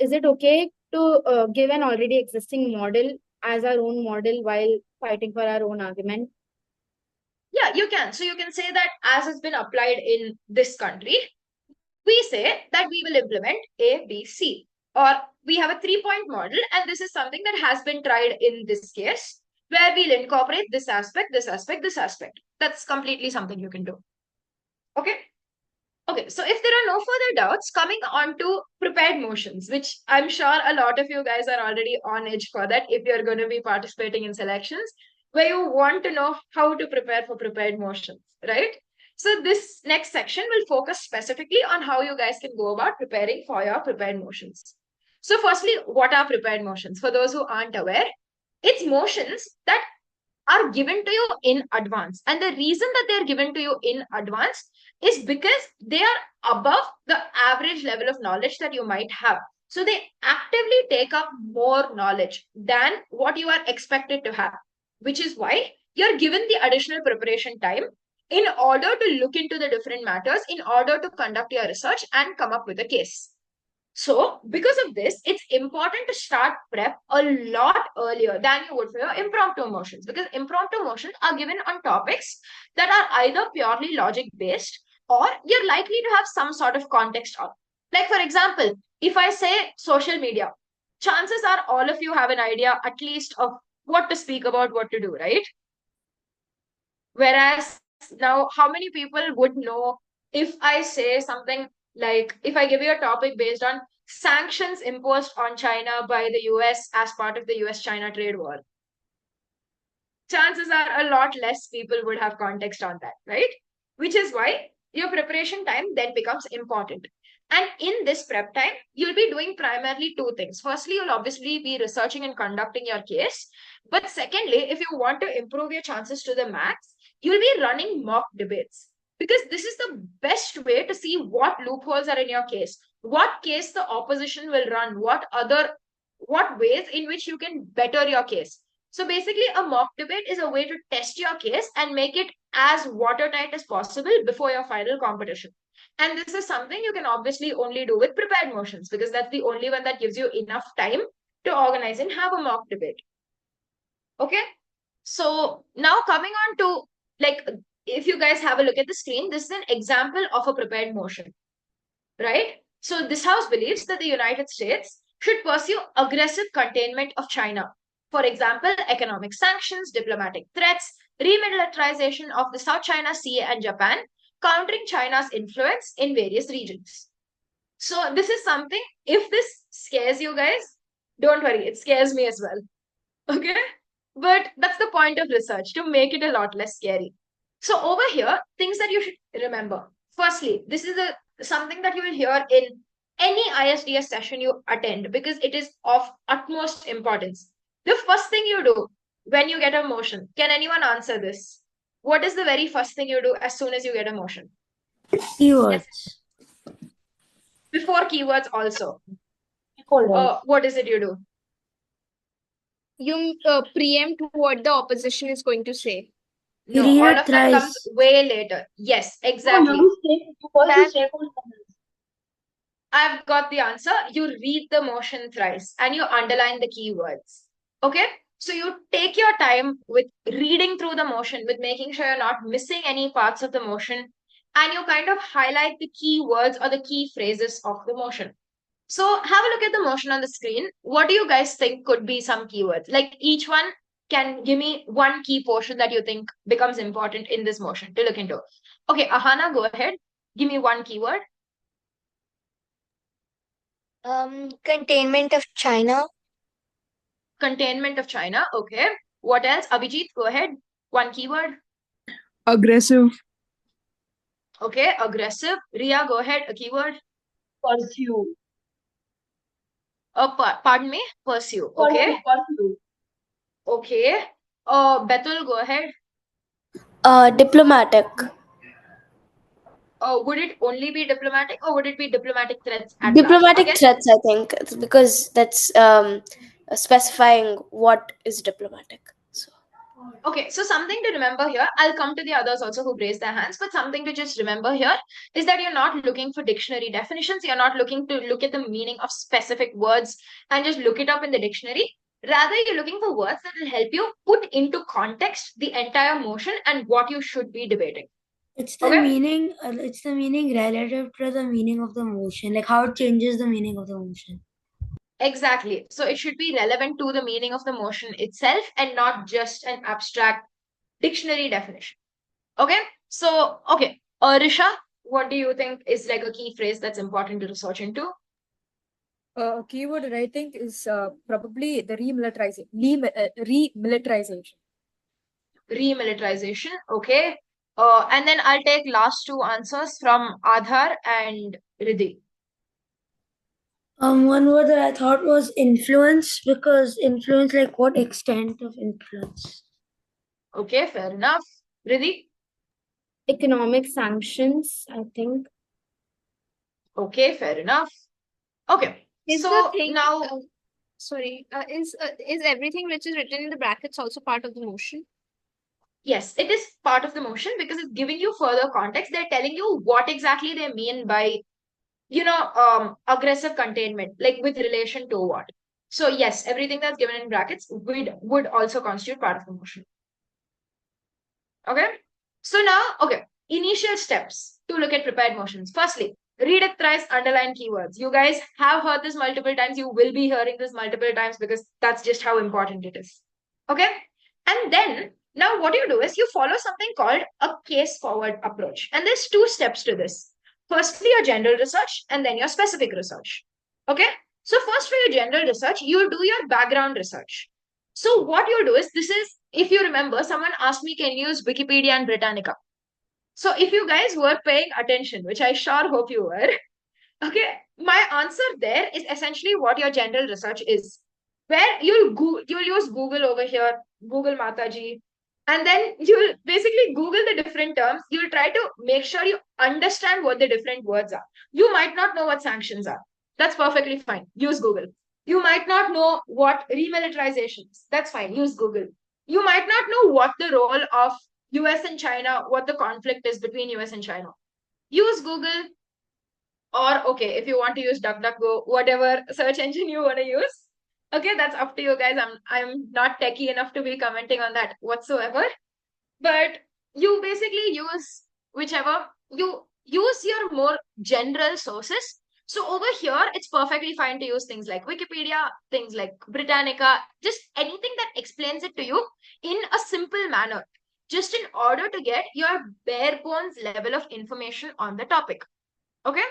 Is it okay to give an already existing model as our own model while fighting for our own argument? Yeah, you can. So you can say that as has been applied in this country, we say that we will implement A, B, C. Or we have a 3-point model, and this is something that has been tried in this case, where we'll incorporate this aspect, this aspect, this aspect. That's completely something you can do. Okay? Okay, so if there are no further doubts, coming on to prepared motions, which I'm sure a lot of you guys are already on edge for that if you're going to be participating in selections, where you want to know how to prepare for prepared motions, right? So this next section will focus specifically on how you guys can go about preparing for your prepared motions. So firstly, what are prepared motions? For those who aren't aware, it's motions that are given to you in advance. And the reason that they're given to you in advance is because they are above the average level of knowledge that you might have. So they actively take up more knowledge than what you are expected to have. which is why you're given the additional preparation time in order to look into the different matters, in order to conduct your research and come up with a case. So, because of this, it's important to start prep a lot earlier than you would for your impromptu motions, because impromptu motions are given on topics that are either purely logic based or you're likely to have some sort of context on. Like, for example, if I say social media, chances are all of you have an idea at least of what to speak about, what to do, right? Whereas now, how many people would know if I say something like, if I give you a topic based on sanctions imposed on China by the US as part of the US China trade war? Chances are a lot less people would have context on that, right? Which is why your preparation time then becomes important. And in this prep time, you'll be doing primarily two things. Firstly, you'll obviously be researching and conducting your case. But secondly, if you want to improve your chances to the max, you'll be running mock debates, because this is the best way to see what loopholes are in your case, what case the opposition will run, what ways in which you can better your case. So basically, a mock debate is a way to test your case and make it as watertight as possible before your final competition. And this is something you can obviously only do with prepared motions, because that's the only one that gives you enough time to organize and have a mock debate. Okay. So now coming on to, like, if you guys have a look at the screen, this is an example of a prepared motion, right? So this house believes that the United States should pursue aggressive containment of China. For example, economic sanctions, diplomatic threats, remilitarization of the South China Sea and Japan, countering China's influence in various regions. So this is something, if this scares you guys, don't worry, it scares me as well. Okay? But that's the point of research, to make it a lot less scary. So over here, things that you should remember. Firstly, this is something that you will hear in any ISDS session you attend, because it is of utmost importance. The first thing you do when you get a motion, can anyone answer this? What is the very first thing you do as soon as you get a motion? Keywords. Yes. Before keywords also. Hold What is it you do? You preempt what the opposition is going to say. No, Read all it of that comes thrice. way later. Yes, on. exactly. You first That stakeholder. I've got the answer. You read the motion thrice and you underline the keywords. Okay? So you take your time with reading through the motion, with making sure you're not missing any parts of the motion, and you kind of highlight the key words or the key phrases of the motion. So have a look at the motion on the screen. What do you guys think could be some keywords? Like, each one can give me one key portion that you think becomes important in this motion to look into. Okay, Ahana, go ahead. Give me one keyword. containment of China. Containment of China. Okay. What else? Abhijit, go ahead. One keyword. Aggressive. Okay. Aggressive. Ria, go ahead. A keyword. Pursue. Pardon me. Pursue. Okay. Pursue. Okay. Bethel, go ahead. Diplomatic. Would it only be diplomatic, or would it be diplomatic threats at large? Diplomatic Again, threats, I think, it's because that's specifying what is diplomatic. So okay, so something to remember here, I'll come to the others also who raised their hands, but something to just remember here is that you're not looking for dictionary definitions. You're not looking to look at the meaning of specific words and just look it up in the dictionary. Rather, you're looking for words that will help you put into context the entire motion and what you should be debating. It's the Okay. meaning. It's the meaning relative to the meaning of the motion, like how it changes the meaning of the motion. Exactly. So it should be relevant to the meaning of the motion itself and not just an abstract dictionary definition. Okay. So, okay. Risha, what do you think is like a key phrase that's important to research into? A keyword that I think is probably the remilitarization. Remilitarization. Remilitarization. Okay. And then I'll take last two answers from Aadhar and Riddhi. One word that I thought was influence, because influence, like what extent of influence? Okay, fair enough. Riddhi? Economic sanctions, I think. Okay, fair enough. Okay. Is So the thing now, Sorry, is everything which is written in the brackets also part of the motion? Yes, it is part of the motion because it's giving you further context. They're telling you what exactly they mean by, aggressive containment, like with relation to what. So yes, everything that's given in brackets would also constitute part of the motion. Okay. So now, okay, initial steps to look at prepared motions. Firstly, read it thrice, underline keywords. You guys have heard this multiple times. You will be hearing this multiple times because that's just how important it is. Okay. And then now what you do is you follow something called a case forward approach. And there's two steps to this. Firstly, your general research and then your specific research. Okay. So first for your general research, you do your background research. So what you do is this is, if you remember, someone asked me, can you use Wikipedia and Britannica? So if you guys were paying attention, which I sure hope you were, okay, my answer there is essentially what your general research is, where you'll use Google over here, Google Mataji, and then you'll basically Google the different terms. You'll try to make sure you understand what the different words are. You might not know what sanctions are. That's perfectly fine. Use Google. You might not know what remilitarization is. That's fine. Use Google. You might not know what the role of US and China, what the conflict is between US and China. Use Google, or okay, if you want to use DuckDuckGo, whatever search engine you want to use. Okay, that's up to you guys. I'm not techie enough to be commenting on that whatsoever. But you basically use whichever, you use your more general sources. So over here, it's perfectly fine to use things like Wikipedia, things like Britannica, just anything that explains it to you in a simple manner, just in order to get your bare bones level of information on the topic. Okay.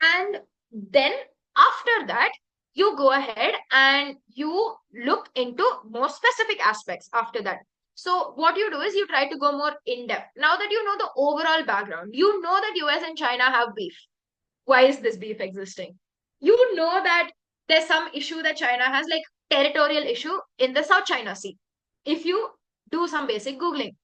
And then after that, you go ahead and you look into more specific aspects after that. So what you do is you try to go more in depth. Now that you know the overall background, you know that US and China have beef. Why is this beef existing? You know that there's some issue that China has, like territorial issue in the South China Sea. If you do some basic Googling,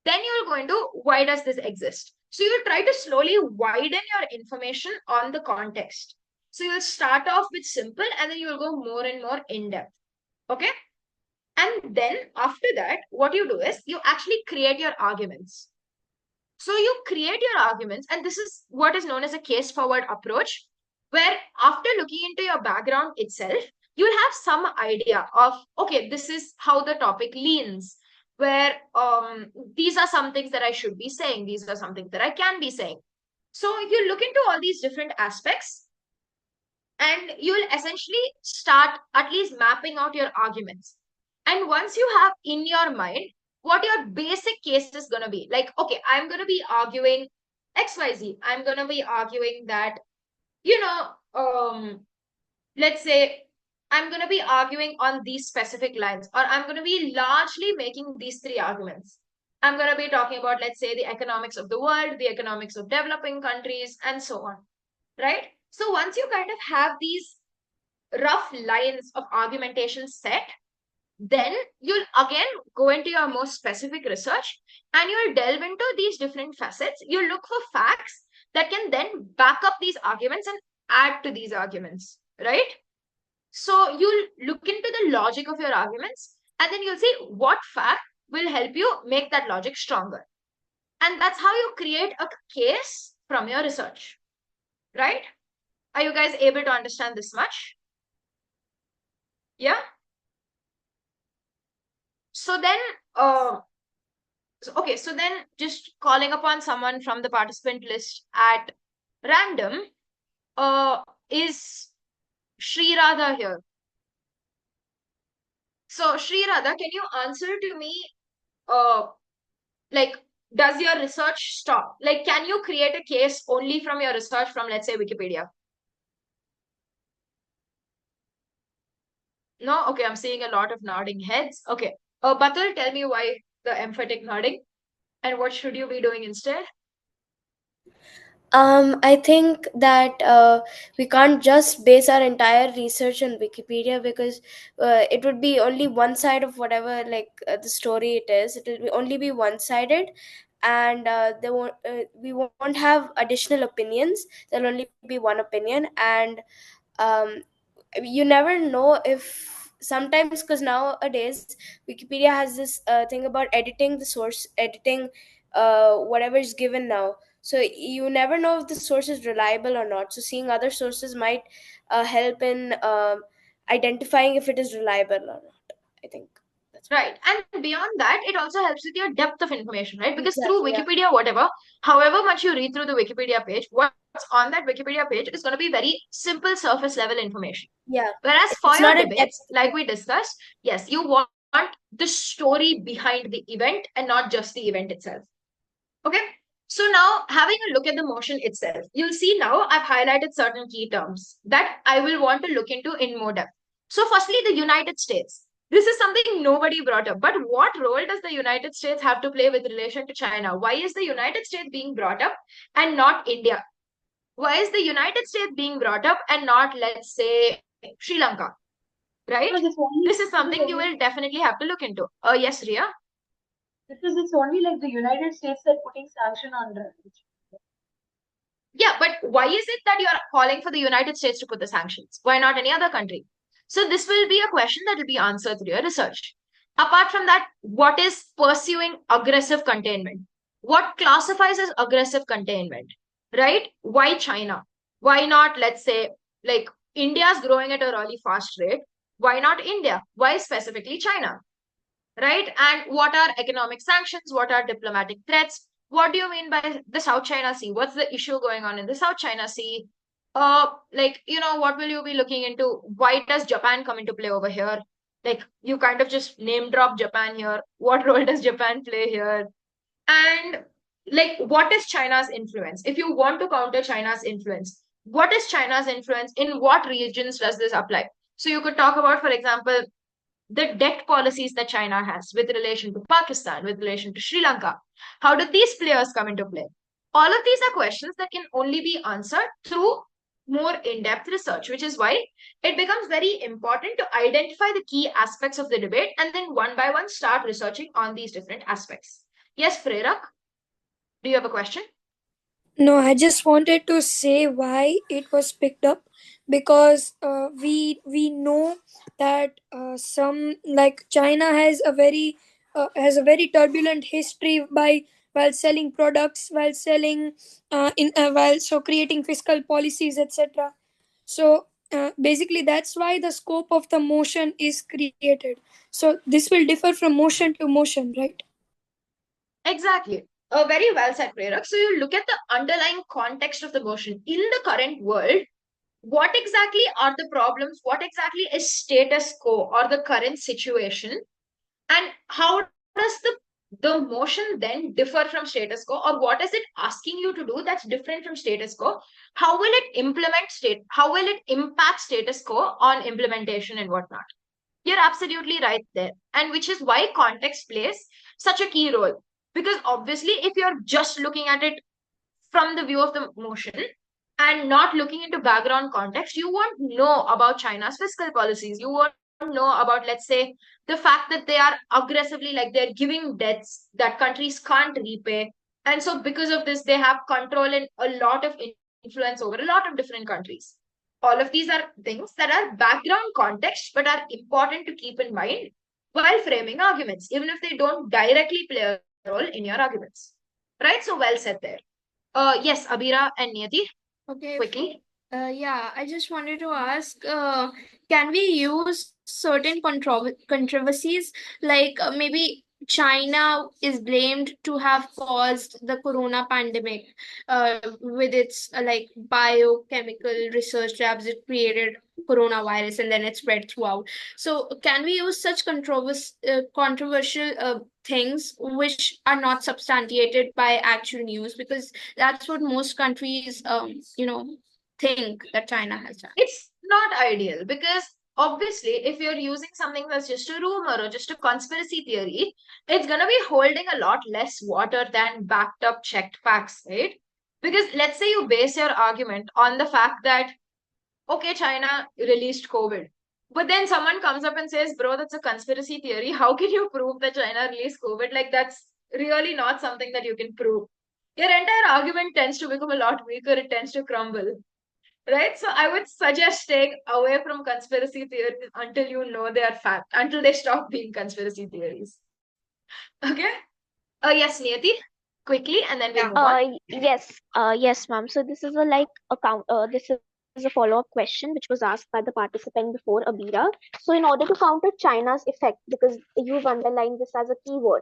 then you'll go into why does this exist? So you'll try to slowly widen your information on the context. So you'll start off with simple and then you'll go more and more in depth. Okay. And then after that, what you do is you actually create your arguments. So you create your arguments, and this is what is known as a case forward approach, where after looking into your background itself, you'll have some idea of, okay, this is how the topic leans, where these are some things that I should be saying, these are some things that I can be saying. So you look into all these different aspects, and you'll essentially start at least mapping out your arguments. And once you have in your mind what your basic case is going to be, like, okay, I'm going to be arguing XYZ. I'm going to be arguing that, let's say I'm going to be arguing on these specific lines, or I'm going to be largely making these three arguments. I'm going to be talking about, let's say, the economics of the world, the economics of developing countries, and so on, right? So once you kind of have these rough lines of argumentation set, then you'll again go into your more specific research and you'll delve into these different facets. You'll look for facts that can then back up these arguments and add to these arguments, right? So you'll look into the logic of your arguments and then you'll see what fact will help you make that logic stronger. And that's how you create a case from your research, right? Are you guys able to understand this much? Yeah? So then, okay, so then just calling upon someone from the participant list at random, is Sri Radha here? So Sri Radha, can you answer to me, like, does your research stop? Like, can you create a case only from your research from, let's say, Wikipedia? No? Okay, I'm seeing a lot of nodding heads. Okay. Batul, tell me why the emphatic nodding and what should you be doing instead? I think that we can't just base our entire research on Wikipedia, because it would be only one side of whatever, like the story it is. It will only be one-sided, and we won't have additional opinions. There'll only be one opinion, and um, you never know if sometimes, because nowadays Wikipedia has this thing about editing the source, editing whatever is given now. So you never know if the source is reliable or not. So seeing other sources might help in identifying if it is reliable or not. I think that's Right. And beyond that, it also helps with your depth of information, right? Because through exactly, yeah. Wikipedia, whatever, however much you read through the Wikipedia page, what's on that Wikipedia page is going to be very simple surface level information. Yeah. Whereas for It's your not a debates, depth. like we discussed, yes, you want the story behind the event and not just the event itself. Okay. So now having a look at the motion itself, you'll see now I've highlighted certain key terms that I will want to look into in more depth. So firstly, the United States. This is something nobody brought up, but what role does the United States have to play with relation to China? Why is the United States being brought up and not India? Why is the United States being brought up and not, let's say, Sri Lanka? Right? This is something you will definitely have to look into. Yes, Ria? Because it's only like the United States that putting sanction on Russia. Yeah, but why is it that you're calling for the United States to put the sanctions? Why not any other country? So this will be a question that will be answered through your research. Apart from that, what is pursuing aggressive containment? What classifies as aggressive containment? Right? Why China? Why not, let's say, like India's growing at a really fast rate. Why not India? Why specifically China? Right? And what are economic sanctions? What are diplomatic threats? What do you mean by the South China Sea? What's the issue going on in the South China Sea? Like, what will you be looking into? Why does Japan come into play over here? Like, you kind of just name drop Japan here. What role does Japan play here? And like, what is China's influence? If you want to counter China's influence, what is China's influence? In what regions does this apply? So you could talk about, for example, the debt policies that China has with relation to Pakistan, with relation to Sri Lanka. How do these players come into play? All of these are questions that can only be answered through more in-depth research, which is why it becomes very important to identify the key aspects of the debate and then one by one start researching on these different aspects. Yes, Freerak, do you have a question? No, I just wanted to say why it was picked up, because we know that some, like China has a very turbulent history by while selling products, while selling in while so creating fiscal policies, etc. So basically that's why the scope of the motion is created. So this will differ from motion to motion, right? Exactly. Very well said, Prerak. So you look at the underlying context of the motion in the current world. What exactly are the problems? What exactly is status quo or the current situation? And how does the motion then differ from status quo, or what is it asking you to do that's different from status quo? How will it how will it impact status quo on implementation and whatnot? You're absolutely right there. And which is why context plays such a key role. Because obviously, if you're just looking at it from the view of the motion and not looking into background context, you won't know about China's fiscal policies. You won't know about, let's say, the fact that they are aggressively, like they're giving debts that countries can't repay. And so because of this, they have control and a lot of influence over a lot of different countries. All of these are things that are background context, but are important to keep in mind while framing arguments, even if they don't directly play a role in your arguments. Right? So well said there. Yes, Abira and Niyati, Okay. quickly. Yeah, I just wanted to ask, can we use certain controversies, like maybe China is blamed to have caused the corona pandemic, with its like biochemical research labs it created coronavirus and then it spread throughout. So can we use such controversial things which are not substantiated by actual news? Because that's what most countries think that China has done. It's not ideal because obviously, if you're using something that's just a rumor or just a conspiracy theory, it's going to be holding a lot less water than backed up, checked facts, right? Because let's say you base your argument on the fact that, okay, China released COVID. But then someone comes up and says, bro, that's a conspiracy theory. How can you prove that China released COVID? Like, that's really not something that you can prove. Your entire argument tends to become a lot weaker. It tends to crumble. right? So I would suggest staying away from conspiracy theories until you know they are fact, until they stop being conspiracy theories. Okay? Yes, Niyati, quickly, and then we'll Yeah. move on. Yes, ma'am. So this is a this is a follow-up question which was asked by the participant before, Abira. So in order to counter China's effect, because you've underlined this as a keyword,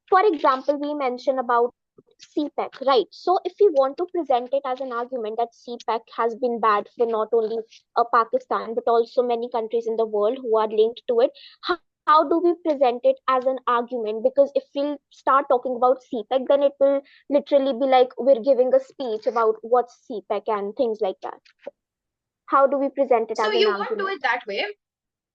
for example, we mentioned about CPEC, right? So if we want to present it as an argument that CPEC has been bad for not only Pakistan but also many countries in the world who are linked to it, how do we present it as an argument? Because if we start talking about CPEC, then it will literally be like we're giving a speech about what's CPEC and things like that. How do we present it So as an you won't do argument? it that way.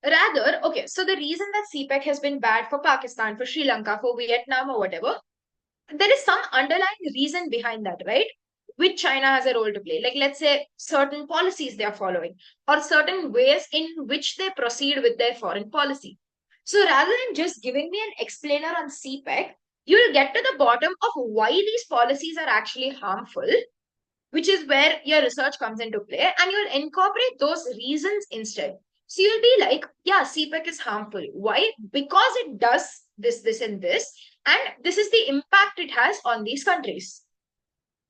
Rather, okay, so the reason that CPEC has been bad for Pakistan, for Sri Lanka, for Vietnam, or whatever, there is some underlying reason behind that, right? Which China has a role to play. Like, let's say certain policies they are following, or certain ways in which they proceed with their foreign policy. So rather than just giving me an explainer on CPEC, you'll get to the bottom of why these policies are actually harmful, which is where your research comes into play, and you'll incorporate those reasons instead. So you'll be like, yeah, CPEC is harmful. Why? Because it does this, and this, and this is the impact it has on these countries.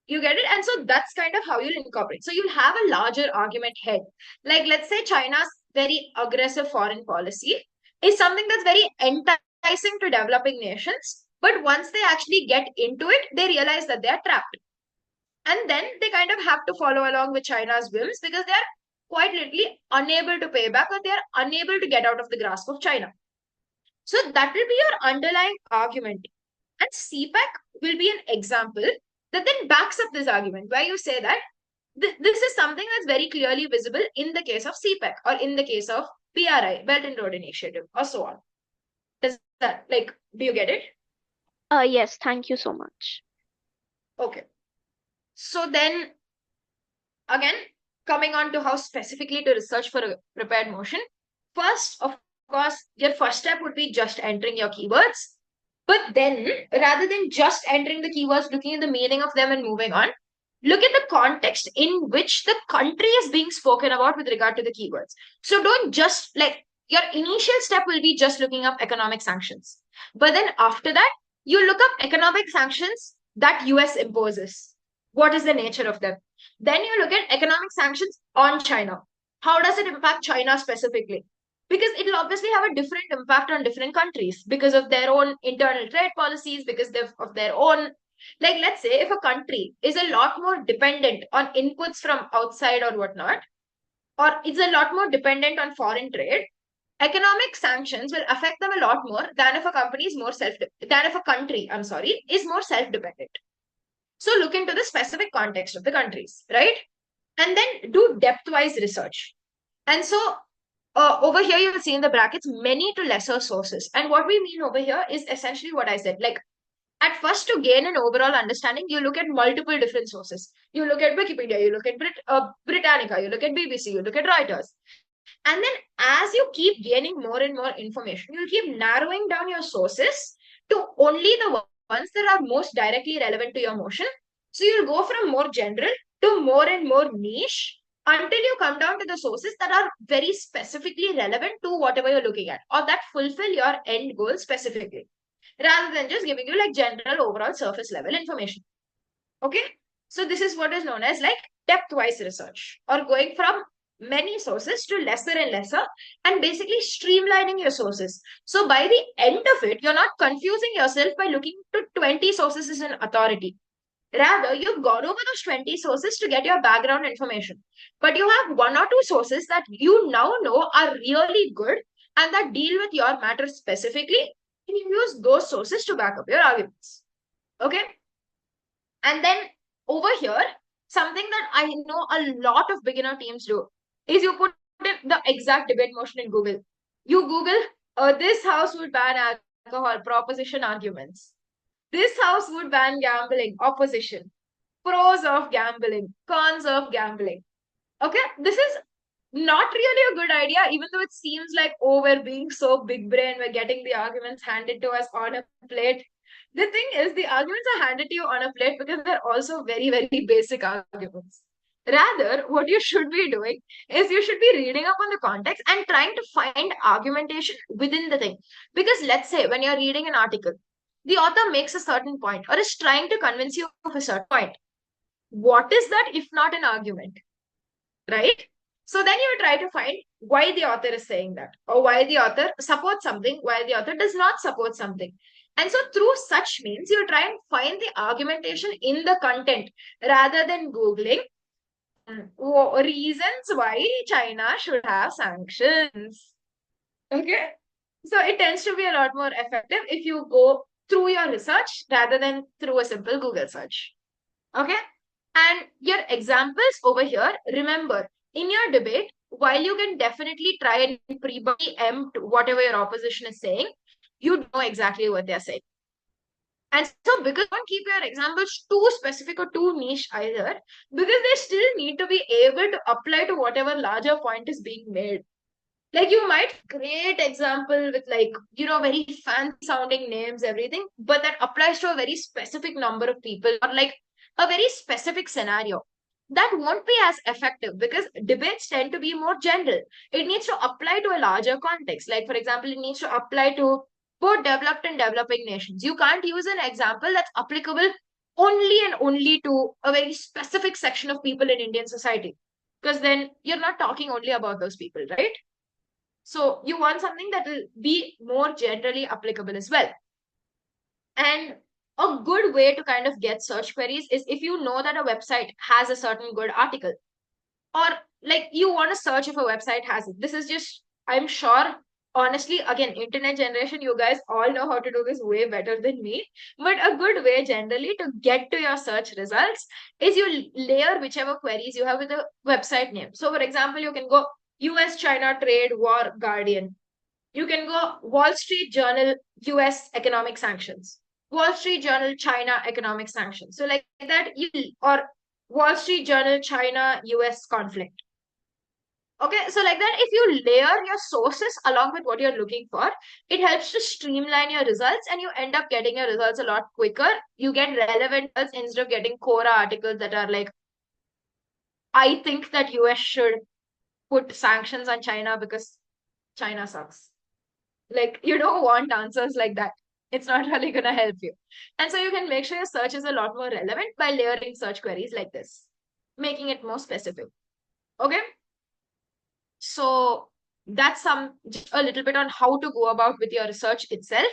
You get it? And so that's kind of how you'll incorporate. So you'll have a larger argument head. Like, let's say China's very aggressive foreign policy is something that's very enticing to developing nations. But once they actually get into it, they realize that they are trapped. And then they kind of have to follow along with China's whims because they are quite literally unable to pay back, or they are unable to get out of the grasp of China. So that will be your underlying argument. And CPEC will be an example that then backs up this argument, where you say that this is something that's very clearly visible in the case of CPEC, or in the case of BRI, Belt and Road Initiative, or so on. Does that, like, do you get it? Yes, thank you so much. Okay. So then, again, coming on to how specifically to research for a prepared motion. First, of course, your first step would be just entering your keywords. But then, rather than just entering the keywords, looking at the meaning of them and moving on, look at the context in which the country is being spoken about with regard to the keywords. So don't just, like, your initial step will be just looking up economic sanctions. But then after that, you look up economic sanctions that US imposes. What is the nature of them? Then you look at economic sanctions on China. How does it impact China specifically? Because it will obviously have a different impact on different countries because of their own internal trade policies, because of their own, like, let's say if a country is a lot more dependent on inputs from outside or whatnot, or it's a lot more dependent on foreign trade, economic sanctions will affect them a lot more than if a company is more than if a country, I'm sorry, is more self-dependent. So look into the specific context of the countries, right? And then do depth-wise research. And so over here, you will see in the brackets many to lesser sources. And what we mean over here is essentially what I said. Like, at first, to gain an overall understanding, you look at multiple different sources. You look at Wikipedia, you look at Britannica, you look at BBC, you look at Reuters. And then as you keep gaining more and more information, you'll keep narrowing down your sources to only the ones that are most directly relevant to your motion. So you'll go from more general to more and more niche until you come down to the sources that are very specifically relevant to whatever you're looking at, or that fulfill your end goal specifically, rather than just giving you like general overall surface level information. Okay, so this is what is known as like depth-wise research, or going from many sources to lesser and lesser, and basically streamlining your sources. So by the end of it, you're not confusing yourself by looking to 20 sources as an authority. Rather, you've gone over those 20 sources to get your background information. But you have one or two sources that you now know are really good and that deal with your matter specifically, and you use those sources to back up your arguments. Okay? And then over here, something that I know a lot of beginner teams do is you put the exact debate motion in Google. You Google, this house would ban alcohol, proposition arguments. This house would ban gambling, opposition. Pros of gambling, cons of gambling. Okay, this is not really a good idea, even though it seems like, oh, we're being so big brain, we're getting the arguments handed to us on a plate. The thing is, the arguments are handed to you on a plate because they're also very, very basic arguments. Rather, what you should be doing is you should be reading up on the context and trying to find argumentation within the thing. Because let's say when you're reading an article, the author makes a certain point or is trying to convince you of a certain point. What is that if not an argument? Right? So then you try to find why the author is saying that, or why the author supports something, why the author does not support something. And so through such means, you try and find the argumentation in the content rather than Googling reasons why China should have sanctions. Okay. So it tends to be a lot more effective if you go through your research rather than through a simple Google search. Okay. And your examples over here, remember, in your debate, while you can definitely try and preempt whatever your opposition is saying, you know exactly what they're saying. And so, because don't keep your examples too specific or too niche either, because they still need to be able to apply to whatever larger point is being made. Like you might create example with like, very fancy sounding names, everything, but that applies to a very specific number of people or like a very specific scenario. That won't be as effective because debates tend to be more general. It needs to apply to a larger context. Like, for example, it needs to apply to both developed and developing nations. You can't use an example that's applicable only and only to a very specific section of people in Indian society, because then you're not talking only about those people, right? So you want something that will be more generally applicable as well. And a good way to kind of get search queries is if you know that a website has a certain good article, or like you want to search if a website has it. This is just, I'm sure, honestly, again, internet generation, you guys all know how to do this way better than me. But a good way generally to get to your search results is you layer whichever queries you have with the website name. So, for example, you can go US China trade war guardian. You can go Wall Street Journal US economic sanctions, Wall Street Journal China economic sanctions. So, like that, or Wall Street Journal China US conflict. Okay, so like that, if you layer your sources along with what you're looking for, it helps to streamline your results and you end up getting your results a lot quicker. You get relevant results instead of getting Quora articles that are like, I think that US should put sanctions on China because China sucks. Like, you don't want answers like that. It's not really going to help you. And so you can make sure your search is a lot more relevant by layering search queries like this, making it more specific. Okay. So that's just a little bit on how to go about with your research itself.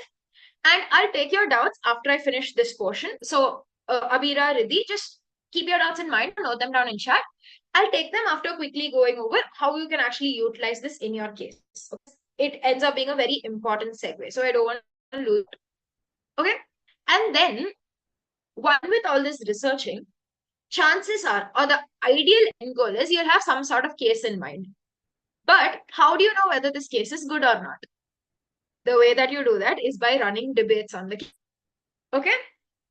And I'll take your doubts after I finish this portion. So Abira, Riddhi, just keep your doubts in mind, note them down in chat. I'll take them after quickly going over how you can actually utilize this in your case. It ends up being a very important segue. So I don't want to lose it. Okay. And then, one with all this researching, chances are, or the ideal end goal is you'll have some sort of case in mind. But how do you know whether this case is good or not? The way that you do that is by running debates on the case. Okay.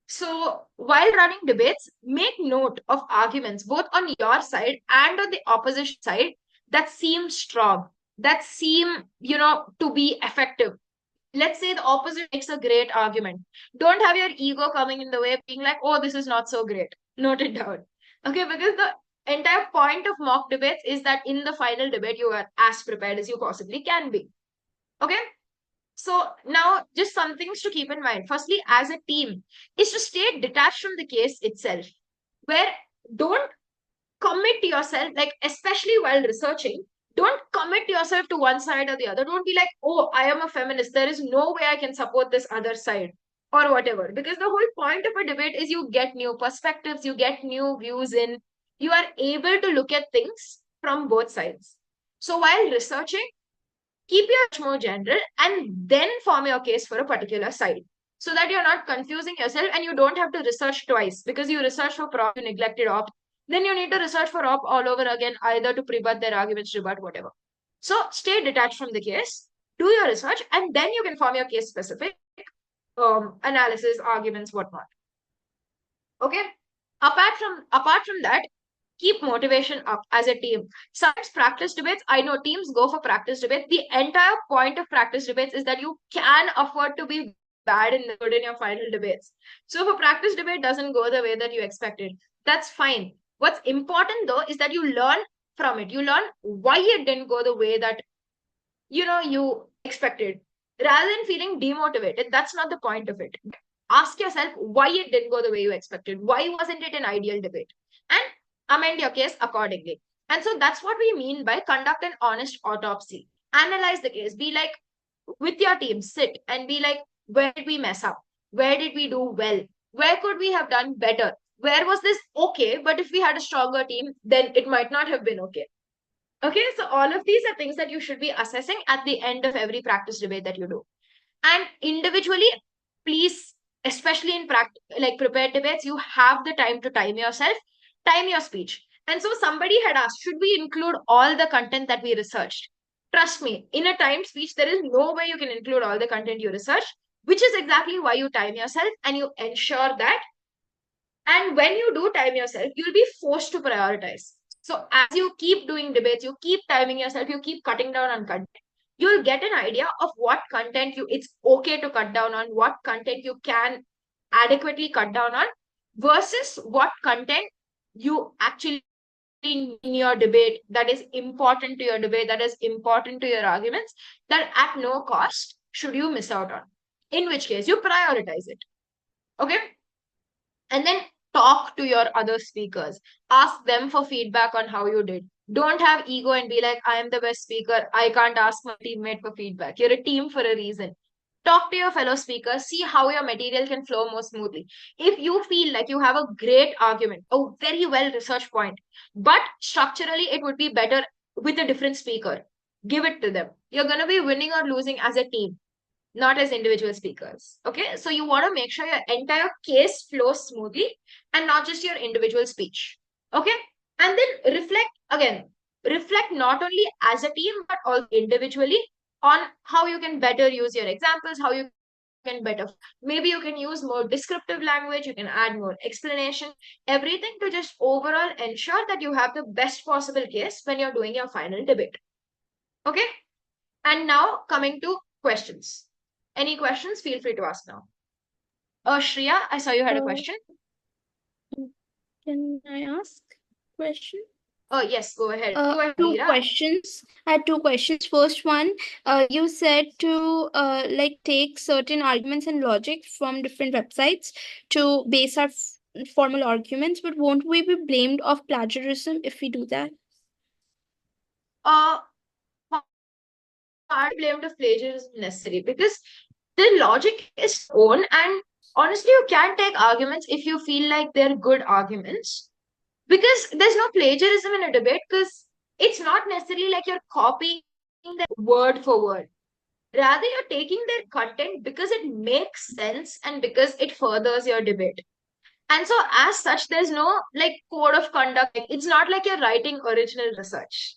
So while running debates, make note of arguments both on your side and on the opposition side that seem strong, that seem, to be effective. Let's say the opposite makes a great argument. Don't have your ego coming in the way, being like, oh, this is not so great. Note it down. Okay, because the entire point of mock debates is that in the final debate, you are as prepared as you possibly can be. Okay. So now just some things to keep in mind. Firstly, as a team, is to stay detached from the case itself, where don't commit yourself, like especially while researching, don't commit yourself to one side or the other. Don't be like, oh, I am a feminist. There is no way I can support this other side or whatever. Because the whole point of a debate is you get new perspectives, you get new views in, you are able to look at things from both sides. So while researching, keep your more general and then form your case for a particular side so that you're not confusing yourself and you don't have to research twice because you researched for prop, you neglected op. Then you need to research for op all over again, either to rebut their arguments, rebut whatever. So stay detached from the case, do your research, and then you can form your case specific analysis, arguments, whatnot. Okay. Apart from that, keep motivation up as a team. Sometimes practice debates, I know teams go for practice debates. The entire point of practice debates is that you can afford to be bad and good in your final debates. So if a practice debate doesn't go the way that you expected, that's fine. What's important though is that you learn from it. You learn why it didn't go the way that you expected. Rather than feeling demotivated, that's not the point of it. Ask yourself why it didn't go the way you expected. Why wasn't it an ideal debate? And amend your case accordingly. And so that's what we mean by conduct an honest autopsy. Analyze the case. Be like, with your team, sit and be like, where did we mess up? Where did we do well? Where could we have done better? Where was this okay? But if we had a stronger team, then it might not have been okay. Okay, so all of these are things that you should be assessing at the end of every practice debate that you do. And individually, please, especially in like prepared debates, you have the time to time yourself, time your speech. And so somebody had asked, should we include all the content that we researched? Trust me, in a timed speech, there is no way you can include all the content you researched, which is exactly why you time yourself and you ensure that. And when you do time yourself, you'll be forced to prioritize. So as you keep doing debates, you keep timing yourself, you keep cutting down on content, you'll get an idea of what content it's okay to cut down on, what content you can adequately cut down on, versus what content you actually in your debate that is important to your debate, that is important to your arguments, that at no cost should you miss out on. In which case, you prioritize it. Okay? And then talk to your other speakers. Ask them for feedback on how you did. Don't have ego and be like, I am the best speaker. I can't ask my teammate for feedback. You're a team for a reason. Talk to your fellow speakers. See how your material can flow more smoothly. If you feel like you have a great argument, a very well researched point, but structurally it would be better with a different speaker, give it to them. You're going to be winning or losing as a team, not as individual speakers. Okay, so you want to make sure your entire case flows smoothly and not just your individual speech. Okay, and then reflect not only as a team but also individually on how you can better use your examples, how you can better, maybe you can use more descriptive language, you can add more explanation, everything to just overall ensure that you have the best possible case when you're doing your final debate. Okay, and now coming to questions. Any questions? Feel free to ask now. Shreya, I saw you had a question. Can I ask a question? Oh, yes, go ahead. Go ahead, Two Meera. questions. I had two questions. First one, you said to like take certain arguments and logic from different websites to base our formal arguments, but won't we be blamed of plagiarism if we do that? Are blamed of plagiarism necessary because the logic is own, and honestly, you can take arguments if you feel like they're good arguments, because there's no plagiarism in a debate, because it's not necessarily like you're copying them word for word. Rather, you're taking their content because it makes sense and because it furthers your debate. And so, as such, there's no like code of conduct. It's not like you're writing original research.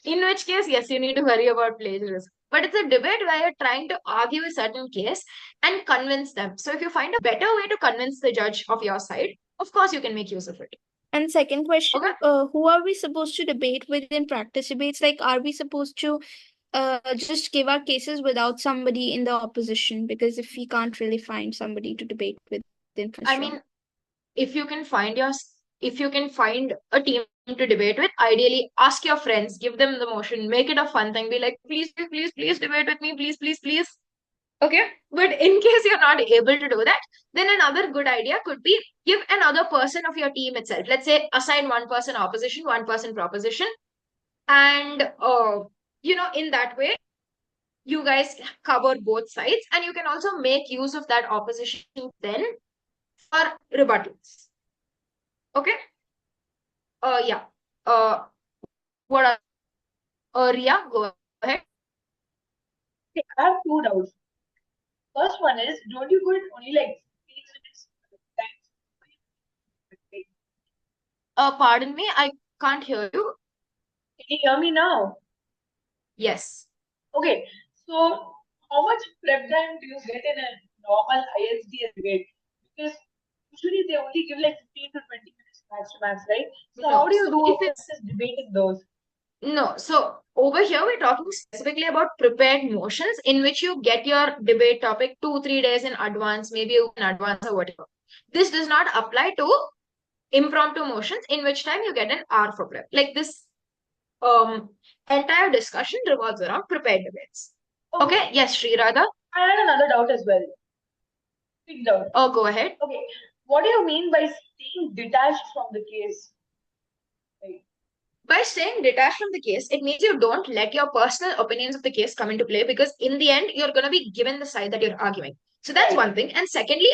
In which case, yes, you need to worry about plagiarism. But it's a debate where you're trying to argue a certain case and convince them. So if you find a better way to convince the judge of your side, of course you can make use of it. And second question, who are we supposed to debate with in practice debates? Like, are we supposed to just give our cases without somebody in the opposition? Because if we can't really find somebody to debate with in first I mean, if you can find a team to debate with, ideally ask your friends, give them the motion, make it a fun thing, be like, please debate with me, please. Okay, but in case you're not able to do that, then another good idea could be give another person of your team itself. Let's say assign one person opposition, one person proposition, and in that way you guys cover both sides, and you can also make use of that opposition then for rebuttals. Okay. Yeah. What are Ria, go ahead. I have two doubts. First one is, don't you put only like 3 minutes? Pardon me, I can't hear you. Can you hear me now? Yes. Okay. So how much prep time do you get in a normal ISDS debate? Because usually they only give like 15 to 20 minutes max to max, right? So No, how do you so do if this debating those? No, so over here we're talking specifically about prepared motions in which you get your debate topic 2-3 days in advance, maybe in advance or whatever. This does not apply to impromptu motions, in which time you get an hour for prep. Like this entire discussion revolves around prepared debates. Okay, yes, Sri Radha. I had another doubt as well. Big doubt. Oh, go ahead. Okay, what do you mean by staying detached from the case? By staying detached from the case, it means you don't let your personal opinions of the case come into play, because in the end, you're going to be given the side that you're arguing. So that's one thing. And secondly,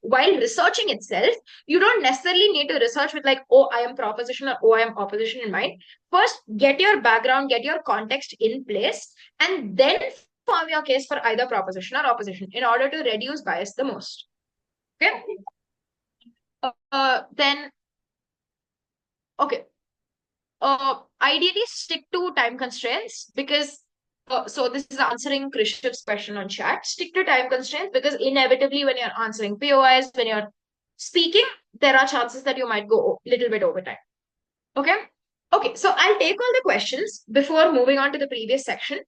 while researching itself, you don't necessarily need to research with like, oh, I am proposition or oh, I am opposition in mind. First, get your background, get your context in place, and then form your case for either proposition or opposition in order to reduce bias the most. Okay. Then, okay. Ideally stick to time constraints, because so this is answering Krishav's question on chat. Stick to time constraints, because inevitably when you're answering POIs, when you're speaking, there are chances that you might go a little bit over time. Okay. Okay. So I'll take all the questions before moving on to the previous section.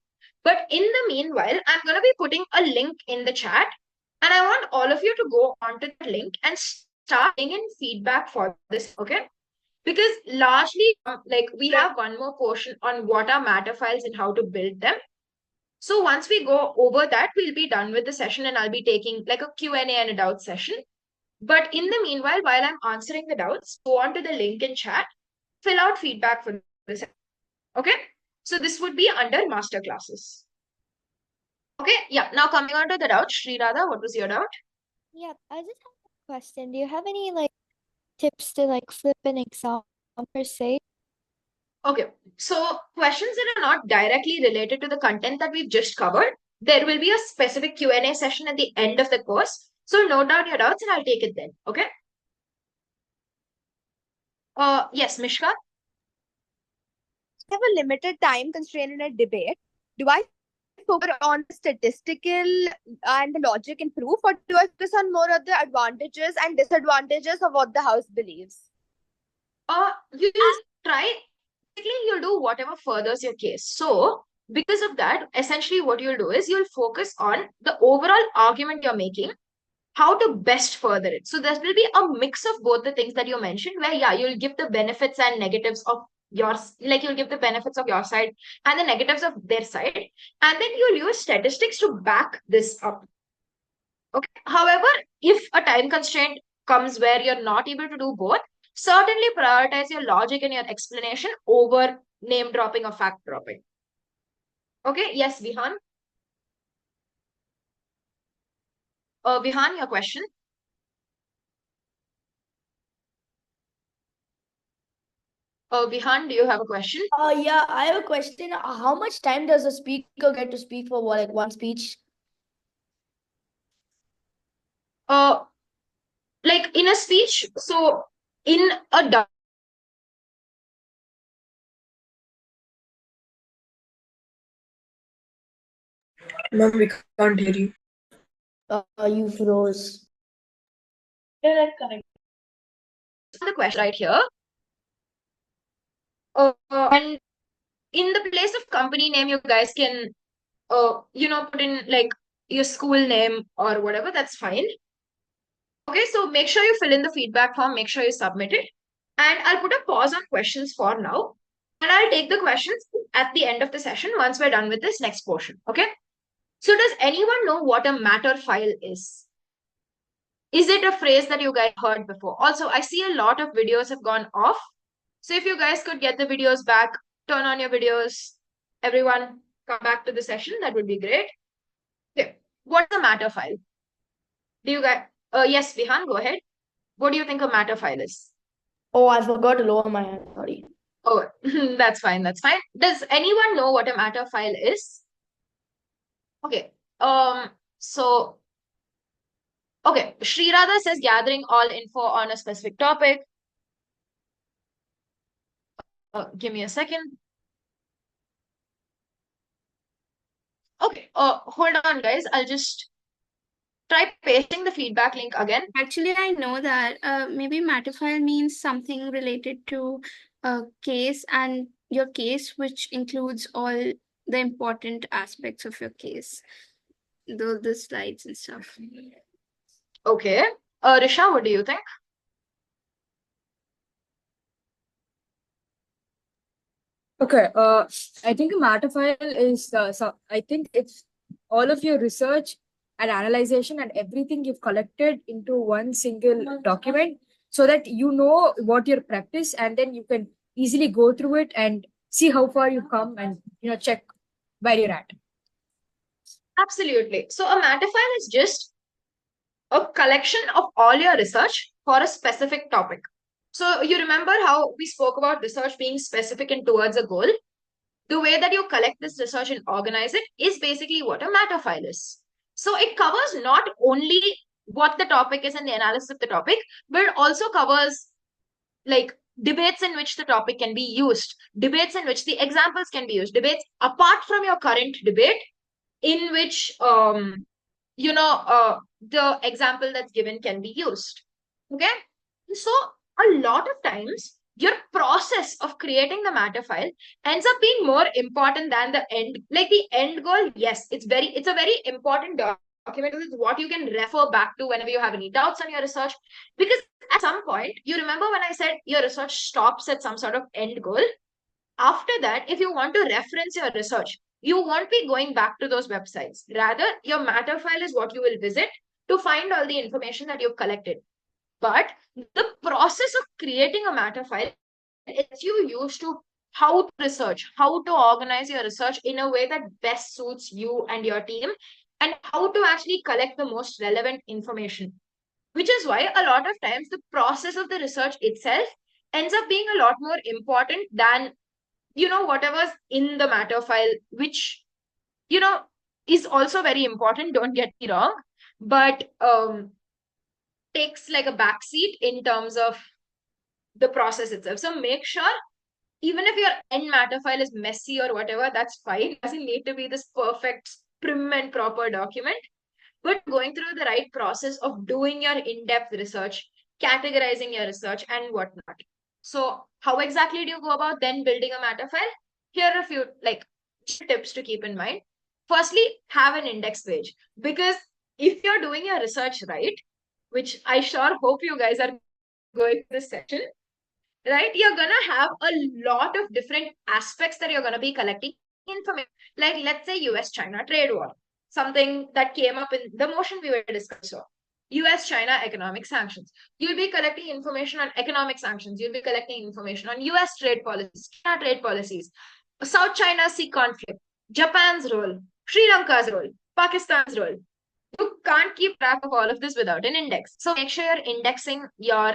But in the meanwhile, I'm going to be putting a link in the chat, and I want all of you to go onto the link and start getting in feedback for this. Okay. Because largely, like we have one more portion on what are matter files and how to build them. So once we go over that, we'll be done with the session, and I'll be taking like a Q&A and a doubt session. But in the meanwhile, while I'm answering the doubts, go on to the link in chat, fill out feedback for this. Okay. So this would be under master classes. Okay. Yeah. Now coming on to the doubt, Sri Radha, what was your doubt? Yeah, I just have a question. Do you have any like tips to like flip an exam per se? Okay, so questions that are not directly related to the content that we've just covered, there will be a specific Q&A session at the end of the course. So note down your doubts and I'll take it then. Okay. Yes, Mishka. I have a limited time constraint in a debate. Do I focus on the statistical and the logic in proof, or do I focus on more of the advantages and disadvantages of what the house believes? You try, basically you'll do whatever furthers your case. So because of that, essentially what you'll do is you'll focus on the overall argument you're making, how to best further it. So there will be a mix of both the things that you mentioned, where yeah, you'll give the benefits and negatives of yours, like you'll give the benefits of your side and the negatives of their side, and then you'll use statistics to back this up. Okay. However, if a time constraint comes where you're not able to do both, certainly prioritize your logic and your explanation over name dropping or fact dropping. Okay. Yes, Vihan. Vihan, your question. Vihan, do you have a question? Yeah, I have a question. How much time does a speaker get to speak for like one speech? Like in a speech, so in a No, we can't hear you. You froze. The question right here. And in the place of company name, you guys can, put in like your school name or whatever. That's fine. Okay, so make sure you fill in the feedback form. Make sure you submit it. And I'll put a pause on questions for now. And I'll take the questions at the end of the session once we're done with this next portion. Okay. So does anyone know what a matter file is? Is it a phrase that you guys heard before? Also, I see a lot of videos have gone off. So if you guys could get the videos back, turn on your videos, everyone come back to the session, that would be great. Okay, what's a matter file? Do you guys, yes, Vihan, go ahead. What do you think a matter file is? Oh, I forgot to lower my hand, sorry. Oh, that's fine, that's fine. Does anyone know what a matter file is? Okay, so, okay, Sri Radha says gathering all info on a specific topic. Give me a second. Okay, hold on, guys. I'll just try pasting the feedback link again. Actually, I know that maybe matter file means something related to a case and your case, which includes all the important aspects of your case, the slides and stuff. Okay. Risha, what do you think? Okay, I think a matter file is, I think it's all of your research and analyzation and everything you've collected into one single document so that you know what your practice, and then you can easily go through it and see how far you've come and, check where you're at. Absolutely. So a matter file is just a collection of all your research for a specific topic. So you remember how we spoke about research being specific and towards a goal? The way that you collect this research and organize it is basically what a matter file is. So it covers not only what the topic is and the analysis of the topic, but it also covers like debates in which the topic can be used, debates in which the examples can be used, debates apart from your current debate in which the example that's given can be used. Okay, so a lot of times your process of creating the matter file ends up being more important than the end. Like the end goal, yes, it's a very important document. This is what you can refer back to whenever you have any doubts on your research, because at some point, you remember when I said your research stops at some sort of end goal. After that, if you want to reference your research, you won't be going back to those websites. Rather, your matter file is what you will visit to find all the information that you've collected. But the process of creating a matter file is you used to how to research, how to organize your research in a way that best suits you and your team, and how to actually collect the most relevant information. Which is why a lot of times the process of the research itself ends up being a lot more important than whatever's in the matter file, which is also very important, don't get me wrong, but takes like a backseat in terms of the process itself. So make sure, even if your end matter file is messy or whatever, that's fine. It doesn't need to be this perfect prim and proper document, but going through the right process of doing your in-depth research, categorizing your research and whatnot. So how exactly do you go about then building a matter file? Here are a few tips to keep in mind. Firstly, have an index page, because if you're doing your research right, which I sure hope you guys are going this section, right? You're gonna have a lot of different aspects that you're gonna be collecting information. Like let's say US-China trade war, something that came up in the motion we were discussing. US-China economic sanctions. You'll be collecting information on economic sanctions. You'll be collecting information on US trade policies, China trade policies, South China Sea conflict, Japan's role, Sri Lanka's role, Pakistan's role. You can't keep track of all of this without an index. So make sure you're indexing your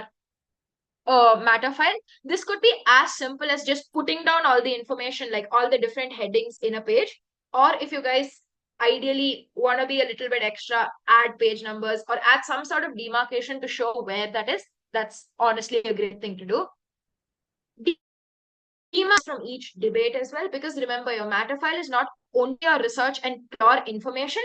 matter file. This could be as simple as just putting down all the information, like all the different headings in a page. Or if you guys ideally want to be a little bit extra, add page numbers or add some sort of demarcation to show where that is. That's honestly a great thing to do. Demark from each debate as well, because remember, your matter file is not only your research and pure information,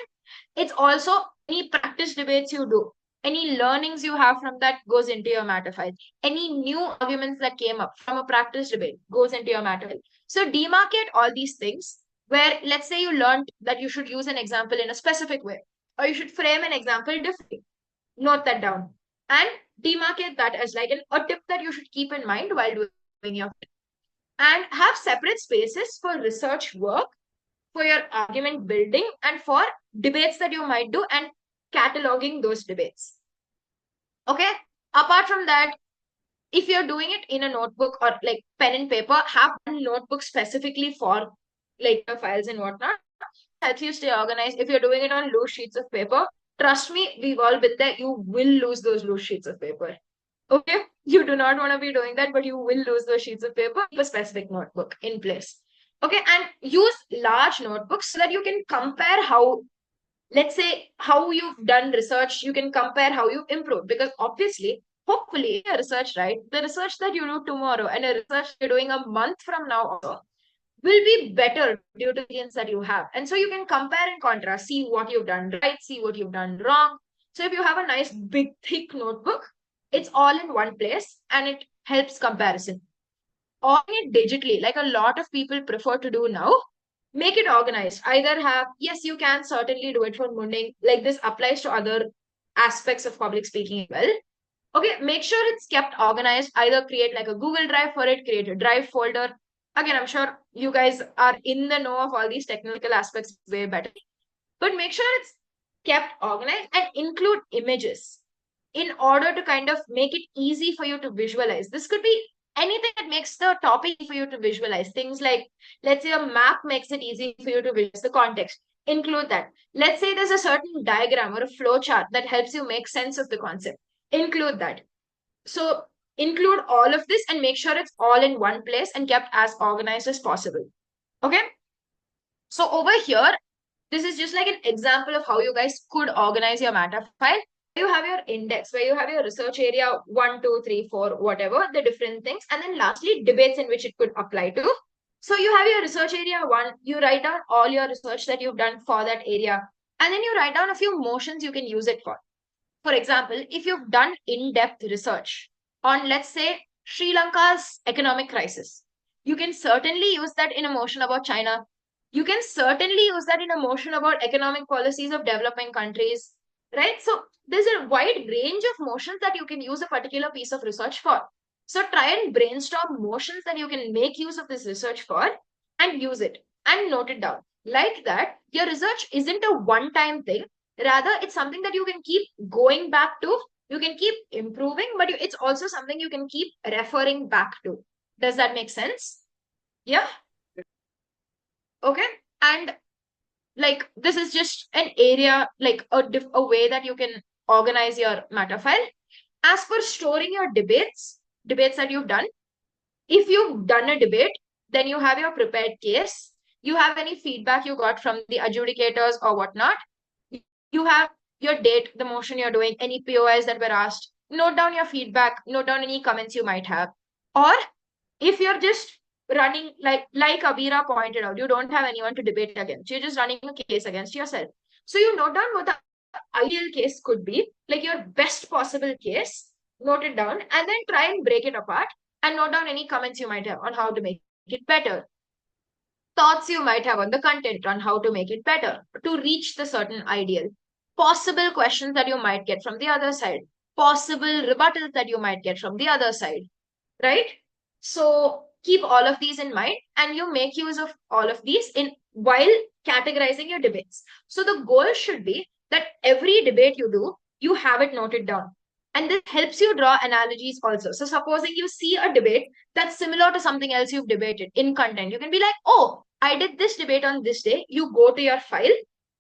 it's also any practice debates you do. Any learnings you have from that goes into your matter file. Any new arguments that came up from a practice debate goes into your matter file. So demarcate all these things where, let's say you learned that you should use an example in a specific way, or you should frame an example differently. Note that down and demarcate that as like a tip that you should keep in mind while doing your, and have separate spaces for research work, for your argument building, and for debates that you might do and cataloging those debates. Okay, apart from that, if you're doing it in a notebook or like pen and paper, have one notebook specifically for like your files and whatnot. Helps you stay organized. If you're doing it on loose sheets of paper, trust me, we've all been there, you will lose those loose sheets of paper. Okay, you do not want to be doing that, but you will lose those sheets of paper. Keep a specific notebook in place. Okay, and use large notebooks so that you can compare how, let's say, how you've done research, you can compare how you improve. Because obviously, hopefully, your research, right? The research that you do tomorrow and a research you're doing a month from now also will be better due to the experience that you have. And so you can compare and contrast, see what you've done right, see what you've done wrong. So if you have a nice, big, thick notebook, it's all in one place and it helps comparison. Or it digitally, like a lot of people prefer to do now. Make it organized. Either have, yes, you can certainly do it for Munding. Like this applies to other aspects of public speaking as well. Okay, make sure it's kept organized. Either create like a Google Drive for it, create a Drive folder, Again, I'm sure you guys are in the know of all these technical aspects way better, but make sure it's kept organized and include images in order to kind of make it easy for you to visualize. This could be anything that makes the topic for you to visualize. Things like, let's say a map makes it easy for you to visualize the context. Include that. Let's say there's a certain diagram or a flow chart that helps you make sense of the concept. Include that. So include all of this and make sure it's all in one place and kept as organized as possible. Okay? So over here, this is just like an example of how you guys could organize your matter file. You have your index where you have your research area 1, 2, 3, 4, whatever, the different things. And then lastly, debates in which it could apply to. So you have your research area 1, you write down all your research that you've done for that area. And then you write down a few motions you can use it for. For example, if you've done in-depth research on, let's say, Sri Lanka's economic crisis, you can certainly use that in a motion about China. You can certainly use that in a motion about economic policies of developing countries, right? So there's a wide range of motions that you can use a particular piece of research for. So try and brainstorm motions that you can make use of this research for and use it and note it down. Like that, your research isn't a one-time thing. Rather, it's something that you can keep going back to. You can keep improving, but it's also something you can keep referring back to. Does that make sense? Yeah. Okay. And like this is just an area, like a way that you can organize your matter file. As for storing your debates that you've done, if you've done a debate, then you have your prepared case. You have any feedback you got from the adjudicators or whatnot. You have your date, the motion you're doing, any POIs that were asked. Note down your feedback, note down any comments you might have. Or if you're just running, like Abira pointed out, you don't have anyone to debate against. You're just running a case against yourself. So you note down what the ideal case could be, like your best possible case, note it down, and then try and break it apart and note down any comments you might have on how to make it better. Thoughts you might have on the content, on how to make it better, to reach the certain ideal. Possible questions that you might get from the other side. Possible rebuttals that you might get from the other side. Right? So keep all of these in mind and you make use of all of these while categorizing your debates. So the goal should be that every debate you do, you have it noted down. And this helps you draw analogies also. So supposing you see a debate that's similar to something else you've debated in content, you can be like, oh, I did this debate on this day. You go to your file,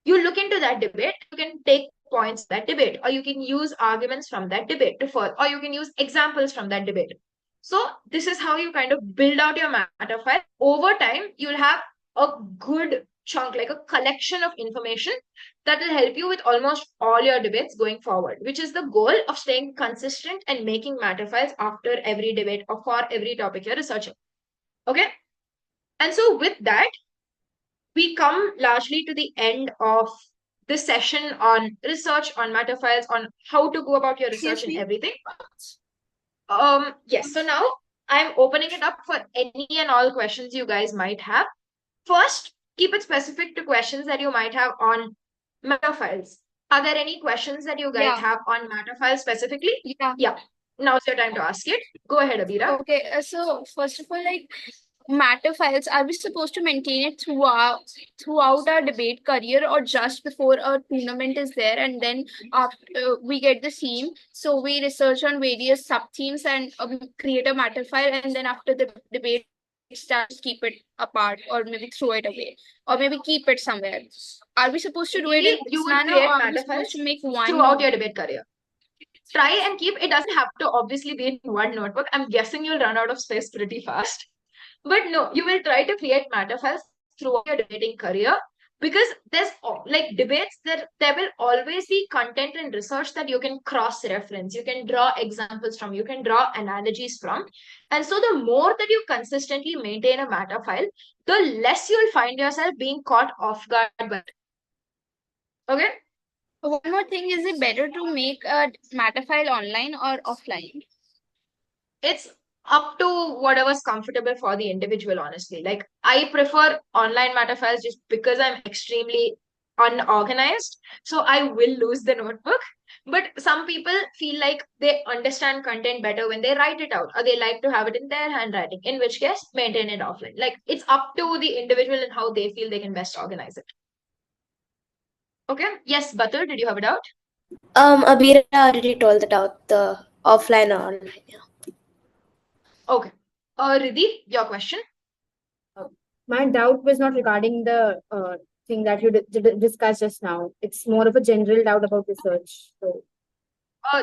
you look into that debate, you can take points that debate, or you can use arguments from that debate to follow, or you can use examples from that debate. So this is how you kind of build out your matter file. Over time, you'll have a good chunk, like a collection of information that will help you with almost all your debates going forward, which is the goal of staying consistent and making matter files after every debate or for every topic you're researching. Okay. And so with that, we come largely to the end of this session on research, on matter files, on how to go about your research and everything. Yes, so now I'm opening it up for any and all questions you guys might have. First, keep it specific to questions that you might have on matter files. Are there any questions that you guys have on matter files specifically? Yeah. Now's your time to ask it. Go ahead, Abira. Okay, so first of all, like matter files, are we supposed to maintain it throughout our debate career or just before a tournament is there and then after we get the theme, so we research on various sub themes and create a matter file, and then after the debate starts, keep it apart or maybe throw it away or maybe keep it somewhere? Are we supposed to do it in you this would manner, create or are we matter supposed files to make one throughout your debate career? Try and keep, it doesn't have to obviously be in one notebook. I'm guessing you'll run out of space pretty fast. But no, you will try to create matter files throughout your debating career, because there's like debates, there will always be content and research that you can cross-reference, you can draw examples from, you can draw analogies from. And so the more that you consistently maintain a matter file, the less you'll find yourself being caught off guard by it. Okay? One more thing, is it better to make a matter file online or offline? It's up to whatever's comfortable for the individual, honestly. Like I prefer online matter files just because I'm extremely unorganized, so I will lose the notebook. But some people feel like they understand content better when they write it out, or they like to have it in their handwriting, in which case maintain it offline. Like, it's up to the individual and how they feel they can best organize it. Okay. Yes, Batul, did you have a doubt? Abira already told it out, the offline or online. Yeah. Okay. Riddhi, your question. My doubt was not regarding the thing that you discussed just now. It's more of a general doubt about research. So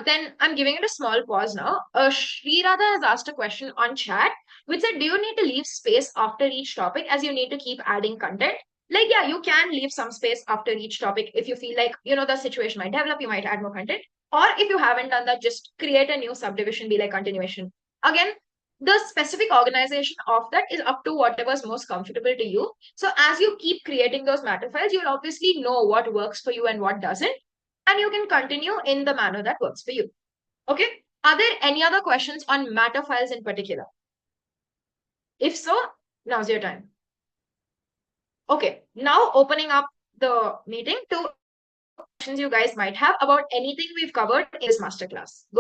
Then I'm giving it a small pause now. Sriradha has asked a question on chat, which said, do you need to leave space after each topic as you need to keep adding content? Like, yeah, you can leave some space after each topic if you feel like, the situation might develop, you might add more content. Or if you haven't done that, just create a new subdivision, be like continuation. Again, the specific organization of that is up to whatever's most comfortable to you. So as you keep creating those matter files, you'll obviously know what works for you and what doesn't, and you can continue in the manner that works for you. Okay. Are there any other questions on matter files in particular? If so, now's your time. Okay. Now opening up the meeting to questions you guys might have about anything we've covered in this masterclass.